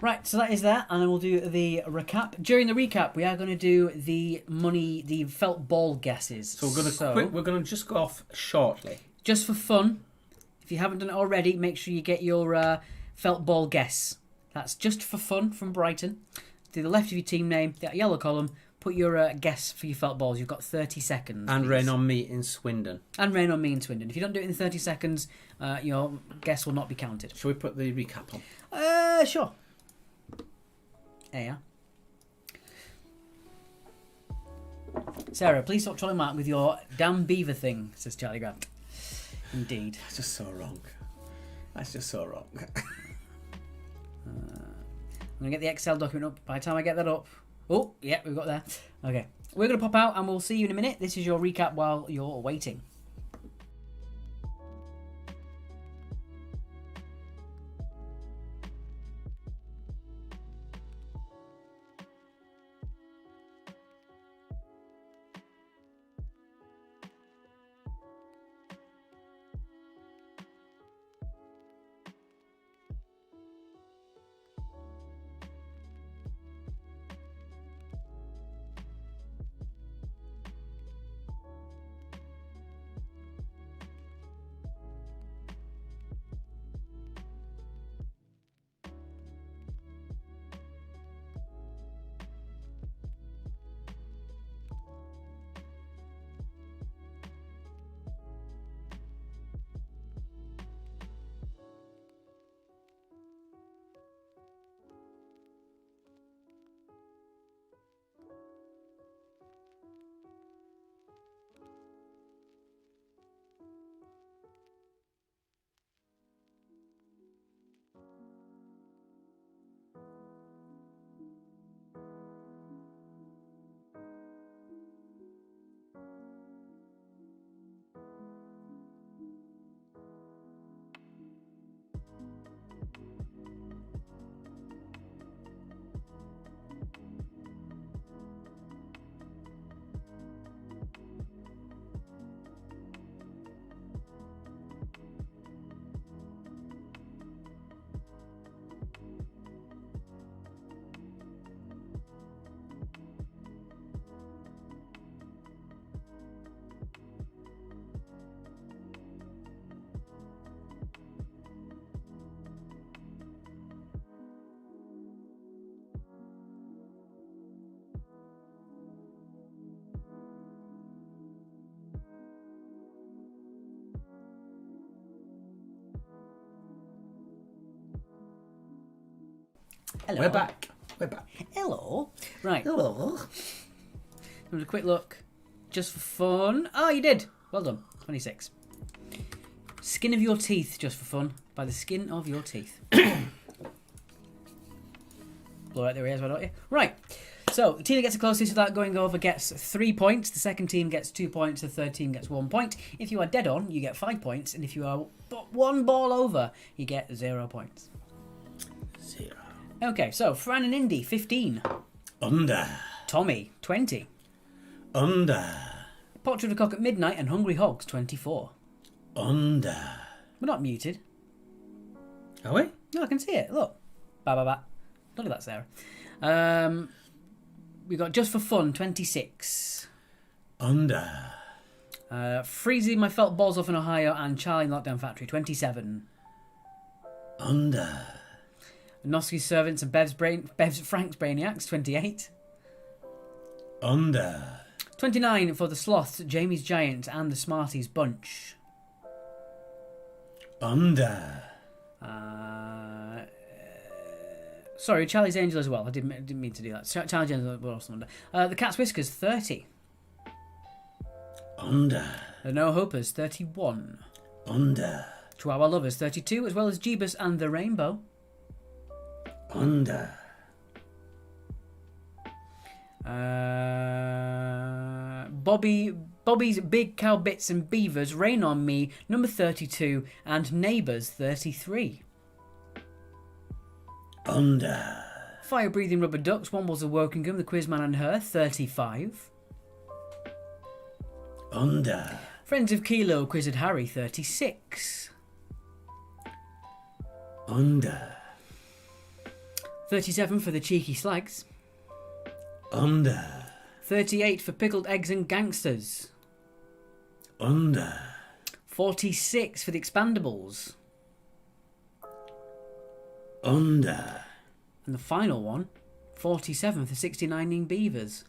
Right, so that is that. And then we'll do the recap. During the recap, we are going to do the felt ball guesses. So we're going to just go off shortly. Just for fun, if you haven't done it already, make sure you get your felt ball guess. That's just for fun from Brighton. To the left of your team name, that yellow column, put your guess for your felt balls. You've got 30 seconds. And please. Rain on Me in Swindon. And Rain on Me in Swindon. If you don't do it in 30 seconds, your guess will not be counted. Shall we put the recap on? Sure. There you are. Sarah, please stop trolling Mark with your damn beaver thing, says Charlie Grant. Indeed. That's just so wrong. That's just so wrong. I'm going to get the Excel document up. By the time I get that up... Oh, yeah, we've got there. Okay. We're going to pop out and we'll see you in a minute. This is your recap while you're waiting. Hello. We're back. We're back. Hello. Right. Hello. A quick look, just for fun. Oh, you did. Well done. 26. Skin of your teeth, just for fun. By the skin of your teeth. Blow out their ears, why don't you? Right. So, the team that gets the closest without going over gets 3 points. The second team gets 2 points. The third team gets 1 point. If you are dead on, you get 5 points. And if you are one ball over, you get 0 points. 0. Okay, so Fran and Indy, 15. Under. Tommy, 20. Under. Pot to the Cock at Midnight and Hungry Hogs, 24. Under. We're not muted. Are we? No, I can see it. Look. Ba ba ba. Look at that, Sarah. We got Just for Fun, 26. Under. Freezing My Felt Balls Off in Ohio and Charlie in Lockdown Factory, 27. Under. Noski's Servants and Bev's Frank's Brainiacs, 28. Under. 29 for The Sloths, Jamie's Giant and The Smarties Bunch. Under. Sorry, Charlie's Angel as well. I didn't mean to do that. Charlie's Angel was also under. The Cat's Whiskers, 30. Under. The No Hopers, 31. Under. Chihuahua Lovers, 32, as well as Jeebus and the Rainbow. Under. Bobby's Big Cow Bits and Beavers, Rain on Me, number 32, and Neighbours, 33. Under. Fire Breathing Rubber Ducks, Wombles of Wokingham, The Quizman and Her, 35. Under. Friends of Kilo, Quizzed Harry, 36. Under. 37 for The Cheeky Slags. Under. 38 for Pickled Eggs and Gangsters. Under. 46 for The Expandables. Under. And the final one, 47 for 69ing Beavers.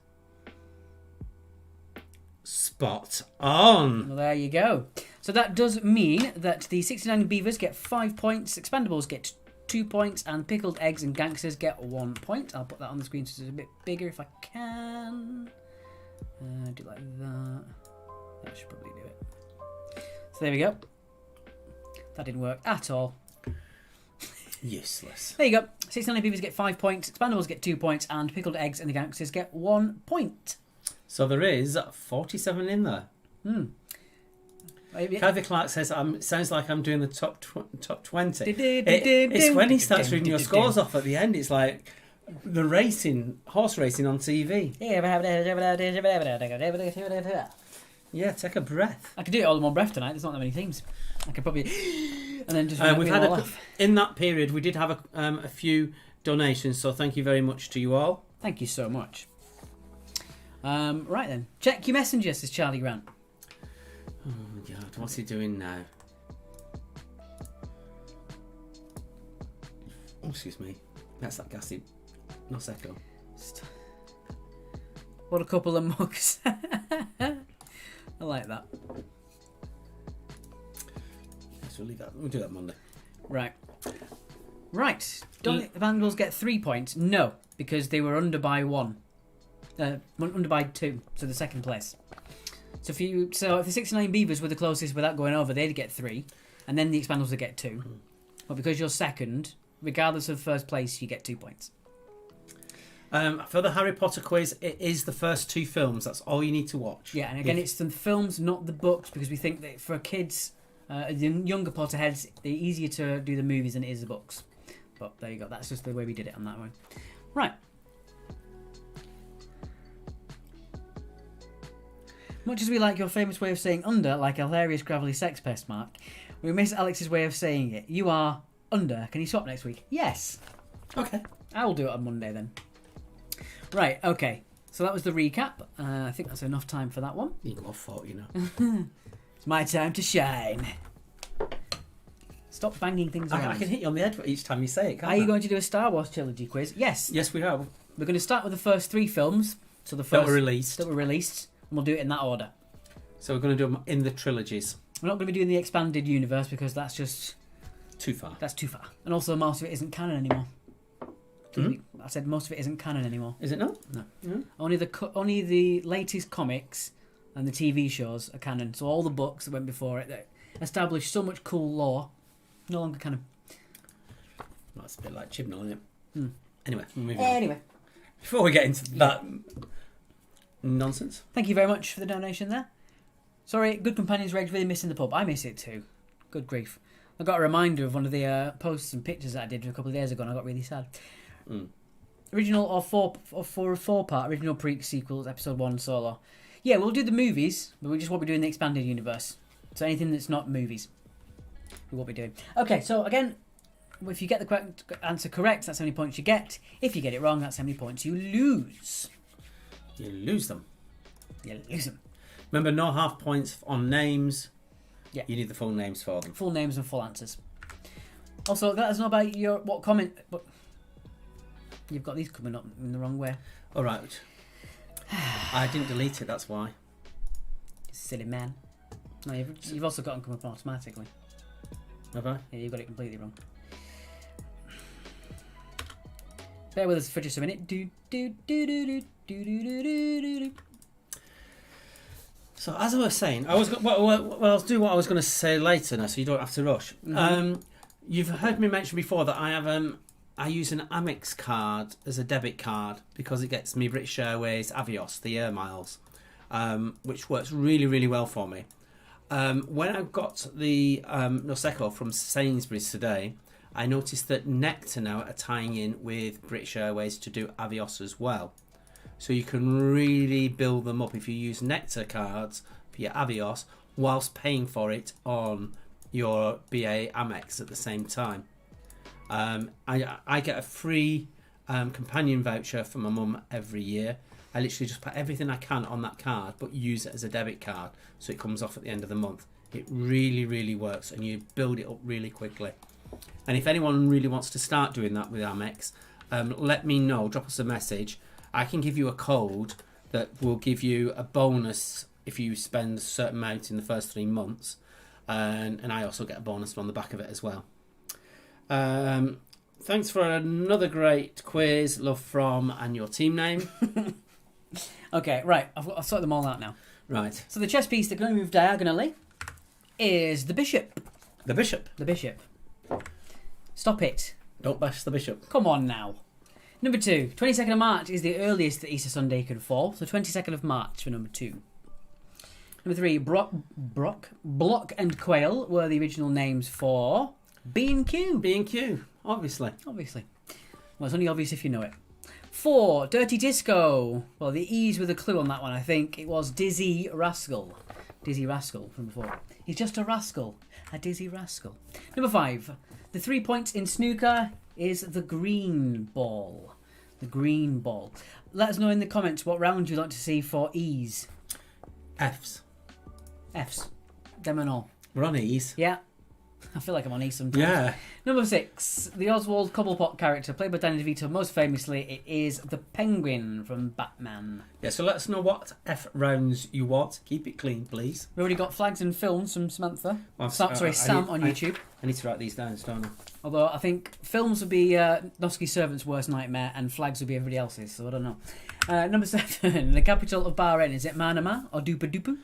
Spot on. Well, there you go. So that does mean that the 69 Beavers get 5 points, Expandables get 2 points, and Pickled Eggs and Gangsters get 1 point. I'll put that on the screen so it's a bit bigger if I can. Do it like that. That should probably do it. So there we go. That didn't work at all. Useless. There you go. 69 Beavers get 5 points, Expandables get 2 points, and Pickled Eggs and the Gangsters get 1 point. So there is 47 in there. Kathy Clark says, sounds like I'm doing the top 20. It's when he starts reading your scores off at the end. It's like the horse racing on TV. Yeah, take a breath. I could do it all in one breath tonight. There's not that many themes. I could probably... And then just... We've had in that period, we did have a few donations, so thank you very much to you all. Thank you so much. Right then. Check your messenger, says Charlie Grant. Oh my God, what's he doing now? Oh, excuse me. That's that gassy Noseko. What a couple of mugs. I like that. Yes, we'll leave that. We'll do that Monday. Right. Don't the Vandals get 3 points? No, because they were under by 1. Under by 2, so the second place. So if the 69 Beavers were the closest without going over, they'd get 3, and then the Expandables would get 2. But because you're second, regardless of first place, you get 2 points. For the Harry Potter quiz, it is the first 2 films. That's all you need to watch. Yeah, and again, it's the films, not the books, because we think that for kids, the younger Potterheads, they're easier to do the movies than it is the books. But there you go. That's just the way we did it on that one. Right. Much as we like your famous way of saying under, like a hilarious gravelly sex pest, Mark, we miss Alex's way of saying it. You are under. Can you swap next week? Yes. Okay. I will do it on Monday then. Right, okay. So that was the recap. I think that's enough time for that one. You go for it, you know. It's my time to shine. Stop banging things around. I can hit you on the head each time you say it, can't I? Are you going to do a Star Wars trilogy quiz? Yes. Yes, we are. We're going to start with the first 3 films. So the first that were released. And we'll do it in that order. So we're going to do them in the trilogies. We're not going to be doing the expanded universe because that's just... Too far. That's too far. And also most of it isn't canon anymore. I said most of it isn't canon anymore. Is it not? No. No? Only the latest comics and the TV shows are canon. So all the books that went before it that established so much cool lore, no longer canon. That's a bit like Chibnall, isn't it? Hmm. Anyway, we're moving on. Anyway, Before we get into that nonsense. thank you very much for the donation there. Sorry, Good Companions Reg's really missing the pub. I miss it too. Good grief. I got a reminder of one of the posts and pictures that I did a couple of days ago and I got really sad. Mm. Original or four-part original pre-sequels, episode 1 solo. Yeah, we'll do the movies, but we just won't be doing the expanded universe. So anything that's not movies, we won't be doing. Okay, so again, if you get the answer correct, that's how many points you get. If you get it wrong, that's how many points you lose. You lose them. You lose them. Remember, no half points on names. Yeah. You need the full names for them. Full names and full answers. Also, let us know about what comment. But you've got these coming up in the wrong way. All right. I didn't delete it, that's why. Silly man. No, you've also got them come up automatically. Have I? Yeah, you've got it completely wrong. Bear with us for just a minute. So as I was saying, I'll do what I was going to say later now, so you don't have to rush. Mm-hmm. You've heard me mention before that I use an Amex card as a debit card because it gets me British Airways Avios, the air miles, which works really, really well for me. When I got the Prosecco from Sainsbury's today, I noticed that Nectar now are tying in with British Airways to do Avios as well. So you can really build them up if you use Nectar cards for your Avios whilst paying for it on your BA Amex at the same time. I get a free companion voucher for my mum every year. I literally just put everything I can on that card but use it as a debit card so it comes off at the end of the month. It really, really works and you build it up really quickly. And if anyone really wants to start doing that with Amex, let me know, drop us a message. I can give you a code that will give you a bonus if you spend a certain amount in the first 3 months. And I also get a bonus on the back of it as well. Thanks for another great quiz, love from, and your team name. Okay, right. I've sorted them all out now. Right. So the chess piece that's going to move diagonally is the bishop. The bishop. The bishop. Stop it. Don't bash the bishop. Come on now. Number 2. 22nd of March is the earliest that Easter Sunday could fall. So 22nd of March for number 2. Number 3. Block and Quail were the original names for B&Q. B&Q, obviously. Obviously. Well, it's only obvious if you know it. 4. Dirty Disco. Well, the E's with a clue on that one, I think. It was Dizzy Rascal. Dizzy Rascal from before. He's just a rascal. A dizzy rascal. Number 5. The 3 points in snooker is the green ball. The green ball. Let us know in the comments what round you'd like to see for E's. F's. F's. Them and all. We're on E's. Yeah. I feel like I'm on E sometimes. Yeah. Number 6. The Oswald Cobblepot character, played by Danny DeVito. Most famously, it is the Penguin from Batman. Yeah, so let us know what F rounds you want. Keep it clean, please. We've already got flags and films from Samantha. Well, Sam on YouTube. I need to write these down, don't I? Although I think films would be Noski's servant's worst nightmare and flags would be everybody else's, so I don't know. Number 7. The capital of Bahrain. Is it Manama or Dupa Dupu?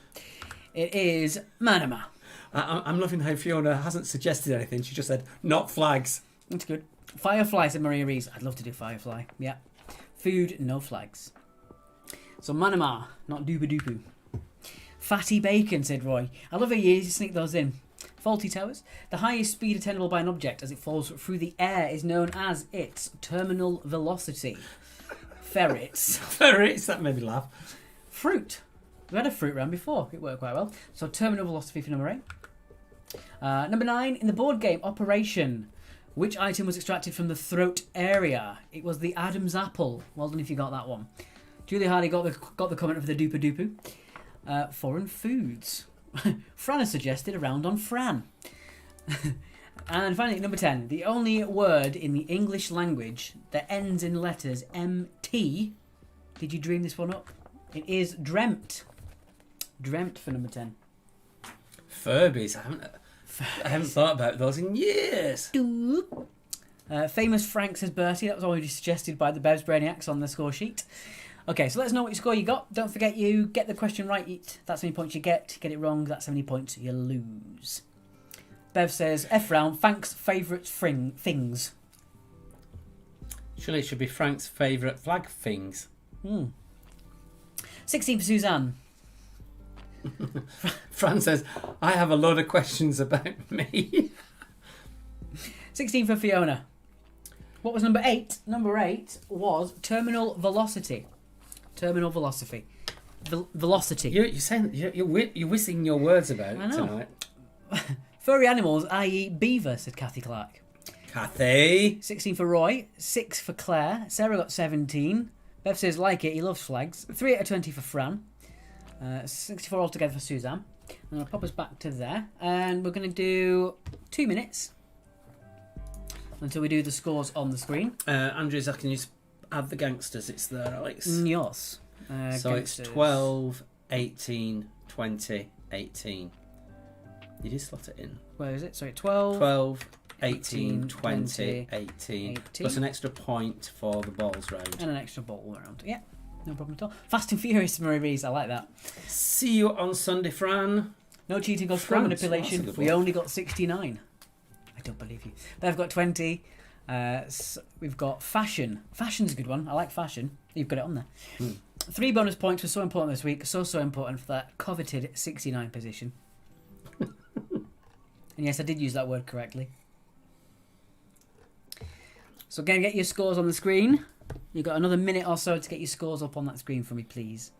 It is Manama. I'm loving how Fiona hasn't suggested anything. She just said, not flags. That's good. Firefly, said Maria Rees. I'd love to do Firefly. Yeah. Food, no flags. So Manama, not Dupa Dupu. Fatty Bacon, said Roy. I love how you sneak those in. Faulty Towers. The highest speed attainable by an object as it falls through the air is known as its terminal velocity. Ferrets. Ferrets, that made me laugh. Fruit. We had a fruit round before. It worked quite well. So terminal velocity for number 8. Number 9, in the board game Operation, which item was extracted from the throat area? It was the Adam's apple. Well done if you got that one. Julie Hardy got the comment of the Dupa Dupu. Foreign foods. Fran has suggested a round on Fran. And finally, number 10, the only word in the English language that ends in letters MT. Did you dream this one up? It is dreamt. Dreamt for number 10. Furbies. I haven't thought about those in years. Famous Frank says Bertie. That was already suggested by the Bevs Brainiacs on the score sheet. Okay, so let us know what score you got. Don't forget, you get the question right, that's how many points you get. Get it wrong, that's how many points you lose. Bev says, F round, Frank's favourite things. Surely it should be Frank's favourite flag things. 16 for Suzanne. Fran says, I have a lot of questions about me. 16 for Fiona. What was number 8? Number 8 was terminal velocity. Terminal velocity. Velocity. You're saying you're whistling your words about I know. tonight. Furry animals, i.e. beaver, said Kathy Clark. Kathy. 16 for Roy. 6 for Claire. Sarah got 17. Bev says like it, he loves flags. 3 out of 20 for Fran. 64 altogether for Suzanne. And I'll pop us back to there. And we're going to do 2 minutes until we do the scores on the screen. Andrews, I can just add the gangsters. It's there, Alex. Yes. So Gangsters. it's 12, 18, 20, 18. You did slot it in. Where is it? Sorry, 12. 12, 18, 18, 20, 18. 18. Plus an extra point for the balls round. And an extra ball round. Yeah, no problem at all. Fast and Furious, Murray Rees. I like that. See you on Sunday, Fran. No cheating or score France, manipulation. that's a good We one. only got 69. I don't believe you. They've got 20. We've got fashion. Fashion's a good one. I like fashion. You've got it on there. 3 bonus points were so important this week. So important for that coveted 69 position. And yes, I did use that word correctly. So again, get your scores on the screen. You've got another minute or so to get your scores up on that screen for me, please.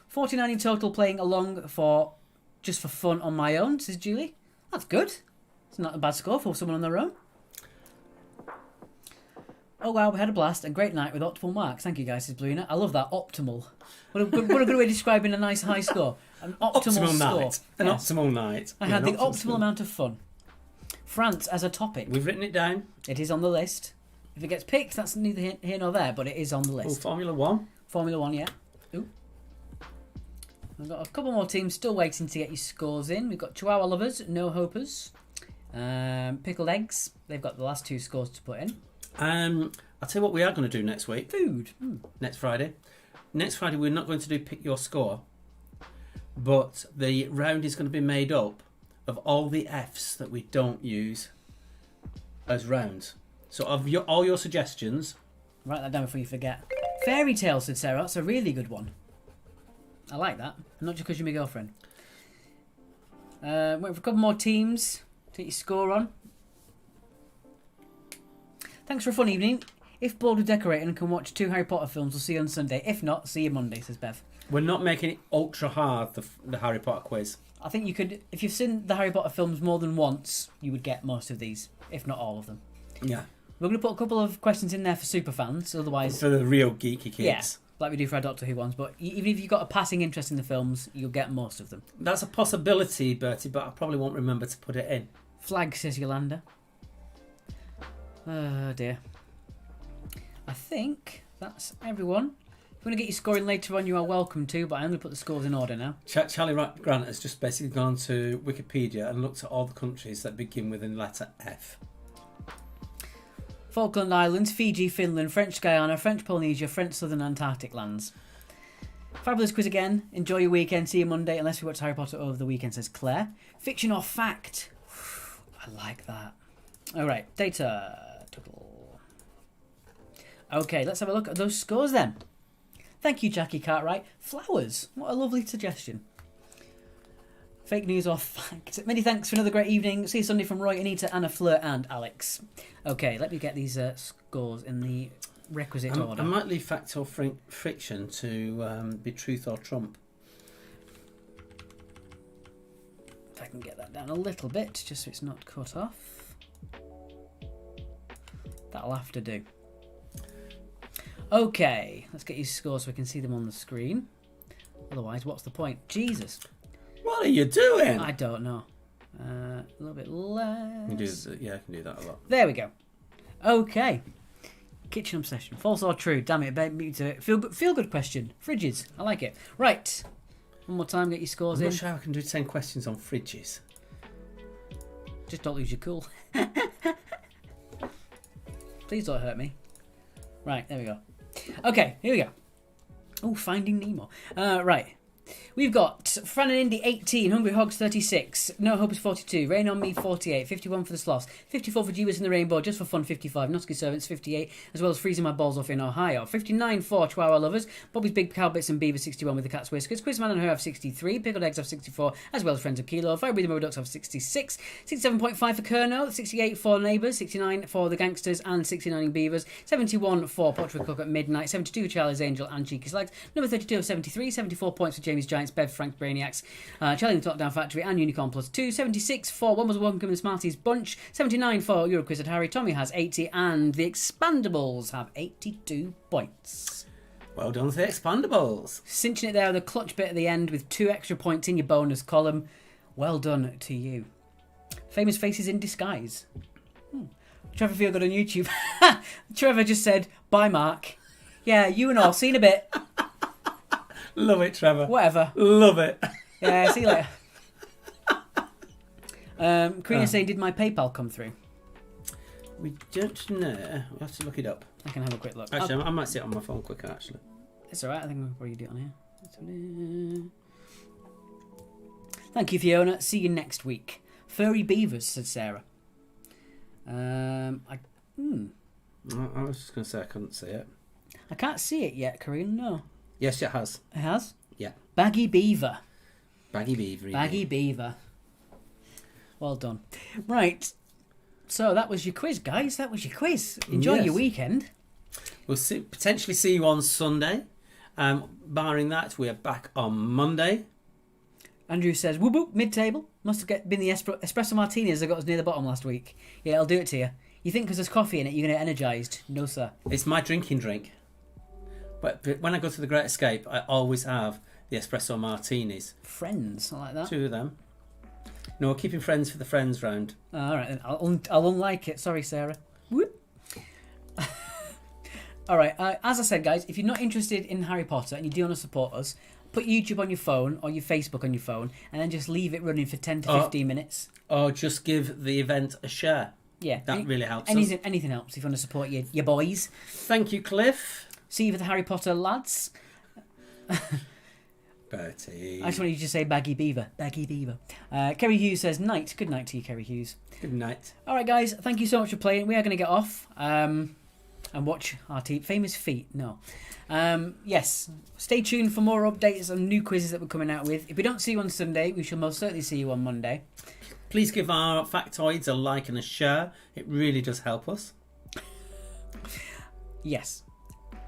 49 in total playing along for just for fun on my own, says Julie. That's good. It's not a bad score for someone on their own. Oh wow, we had a blast and great night with optimal marks. Thank you guys, says Bluena. I love that, optimal. What a good way of describing a nice high score. An optimal score. night. An Yes. optimal night. I Yeah, had an the optimal amount of fun. France as a topic. We've written it down. It is on the list. If it gets picked, that's neither here nor there, but it is on the Oh, list. Formula 1. Formula 1, yeah. Ooh. We've got a couple more teams still waiting to get your scores in. We've got Chihuahua Lovers, No Hopers, Pickled Eggs. They've got the last 2 scores to put in. I'll tell you what we are going to do next week. Food. Next Friday. Next Friday we're not going to do Pick Your Score, but the round is going to be made up of all the Fs that we don't use as rounds. So of all your suggestions. Write that down before you forget. Fairy Tale, said Sarah. That's a really good one. I like that. Not just because you're my girlfriend. Wait for a couple more teams to get your score on. Thanks for a fun evening. If bored with decorating and can watch 2 Harry Potter films, we'll see you on Sunday. If not, see you Monday, says Bev. We're not making it ultra hard, the Harry Potter quiz. I think you could, if you've seen the Harry Potter films more than once, you would get most of these, if not all of them. Yeah. We're going to put a couple of questions in there for super fans, otherwise, For the real geeky kids. yeah, like we do for our Doctor Who ones. But even if you've got a passing interest in the films, you'll get most of them. That's a possibility, Bertie, but I probably won't remember to put it in. Flag, says Yolanda. Oh dear. I think that's everyone. If you want to get your scoring later on, you are welcome to, but I'm going to put the scores in order now. Charlie Grant has just basically gone to Wikipedia and looked at all the countries that begin with the letter F. Falkland Islands, Fiji, Finland, French Guyana, French Polynesia, French Southern Antarctic lands. Fabulous quiz again. Enjoy your weekend. See you Monday, unless we watch Harry Potter over the weekend, says Claire. Fiction or fact? I like that. All right, data. Okay, let's have a look at those scores then. Thank you, Jackie Cartwright. Flowers. What a lovely suggestion. Fake news or fact? Many thanks for another great evening. See you Sunday from Roy, Anita, Anna, Fleur, and Alex. Okay, let me get these scores in the requisite order. I might leave fact or fiction to be truth or trump. If I can get that down a little bit, just so it's not cut off. That'll have to do. Okay, let's get your scores so we can see them on the screen. Otherwise, what's the point? Jesus. What are you doing? I don't know. A little bit less. I can do that a lot. There we go. Okay. Kitchen obsession. False or true? Damn it, beat me to it. Feel good question. Fridges. I like it. Right. One more time, get your scores I'm in. not sure I can do 10 questions on fridges. Just don't lose your cool. Please don't hurt me. Right, there we go. Okay, here we go. Oh, Finding Nemo. Right. We've got Fran and Indy 18, Hungry Hogs 36, No Hope is 42, Rain on Me 48, 51 for the Sloths, 54 for Jeebus in the Rainbow, Just for Fun 55, Nosky Servants 58, as well as Freezing My Balls Off in Ohio, 59 for Chihuahua Lovers, Bobby's Big Cow Bits and Beaver 61 with the Cat's Whiskers, Quizman and Her have 63, Pickled Eggs have 64, as well as Friends of Kilo, Fire Breathing Rubber Ducks have 66, 67.5 for Kerno, 68 for Neighbours, 69 for The Gangsters and 69 Beavers, 71 for Pottery Cook at Midnight, 72 for Charlie's Angel and Cheeky Slags, number 32 of 73, 74 points for Jamie's Giants, Bev, Frank, Brainiacs, Charlie and the Top Down Factory and Unicorn Plus 2, 76 for One Was a Welcome and Smarties Bunch, 79 for Euroquiz at Harry, Tommy has 80 and the Expandables have 82 points. Well done to the Expandables. Cinching it there with a clutch bit at the end with 2 extra points in your bonus column. Well done to you. Famous Faces in Disguise. Trevor Feel Good on YouTube. Trevor just said, bye Mark. Yeah, you and all, seen a bit. Love it, Trevor. Whatever. Love it. Yeah, see you later. Karina saying, did my PayPal come through? We don't know. We'll have to look it up. I can have a quick look. Actually, I might see it on my phone quicker, actually. It's alright, I think we'll probably do it on here. Thank you, Fiona. See you next week. Furry beavers, said Sarah. I was just going to say I couldn't see it. I can't see it yet, Karina, no. Yes, it has. It has? Yeah. Baggy Beaver. Baggy Beaver. Baggy Beaver. Well done. Right. So that was your quiz, guys. That was your quiz. Enjoy Yes. your weekend. We'll potentially see you on Sunday. Barring that, we are back on Monday. Andrew says, whoop whoop, mid-table. Must have been the espresso martinis that got us near the bottom last week. Yeah, I'll do it to you. You think because there's coffee in it, you're going to get energised? No, sir. It's my drinking drink. But when I go to the Great Escape, I always have the espresso martinis. Friends, I like that. 2 of them. No, we're keeping friends for the friends round. All right, then. I'll unlike it. Sorry, Sarah. Whoop. All right. As I said, guys, if you're not interested in Harry Potter and you do want to support us, put YouTube on your phone or your Facebook on your phone, and then just leave it running for 10 to 15 minutes. Or just give the event a share. Yeah, That really helps us. Anything helps if you want to support your boys. Thank you, Cliff. See you for the Harry Potter lads. Bertie. I just wanted you to say Baggy Beaver. Baggy Beaver. Kerry Hughes says night. Good night to you, Kerry Hughes. Good night. All right, guys. Thank you so much for playing. We are going to get off and watch our famous feet. No. Yes. Stay tuned for more updates and new quizzes that we're coming out with. If we don't see you on Sunday, we shall most certainly see you on Monday. Please give our factoids a like and a share. It really does help us. Yes.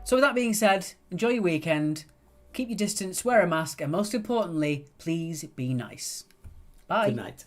So with that being said, enjoy your weekend. Keep your distance, wear a mask, and most importantly, please be nice. Bye. Good night.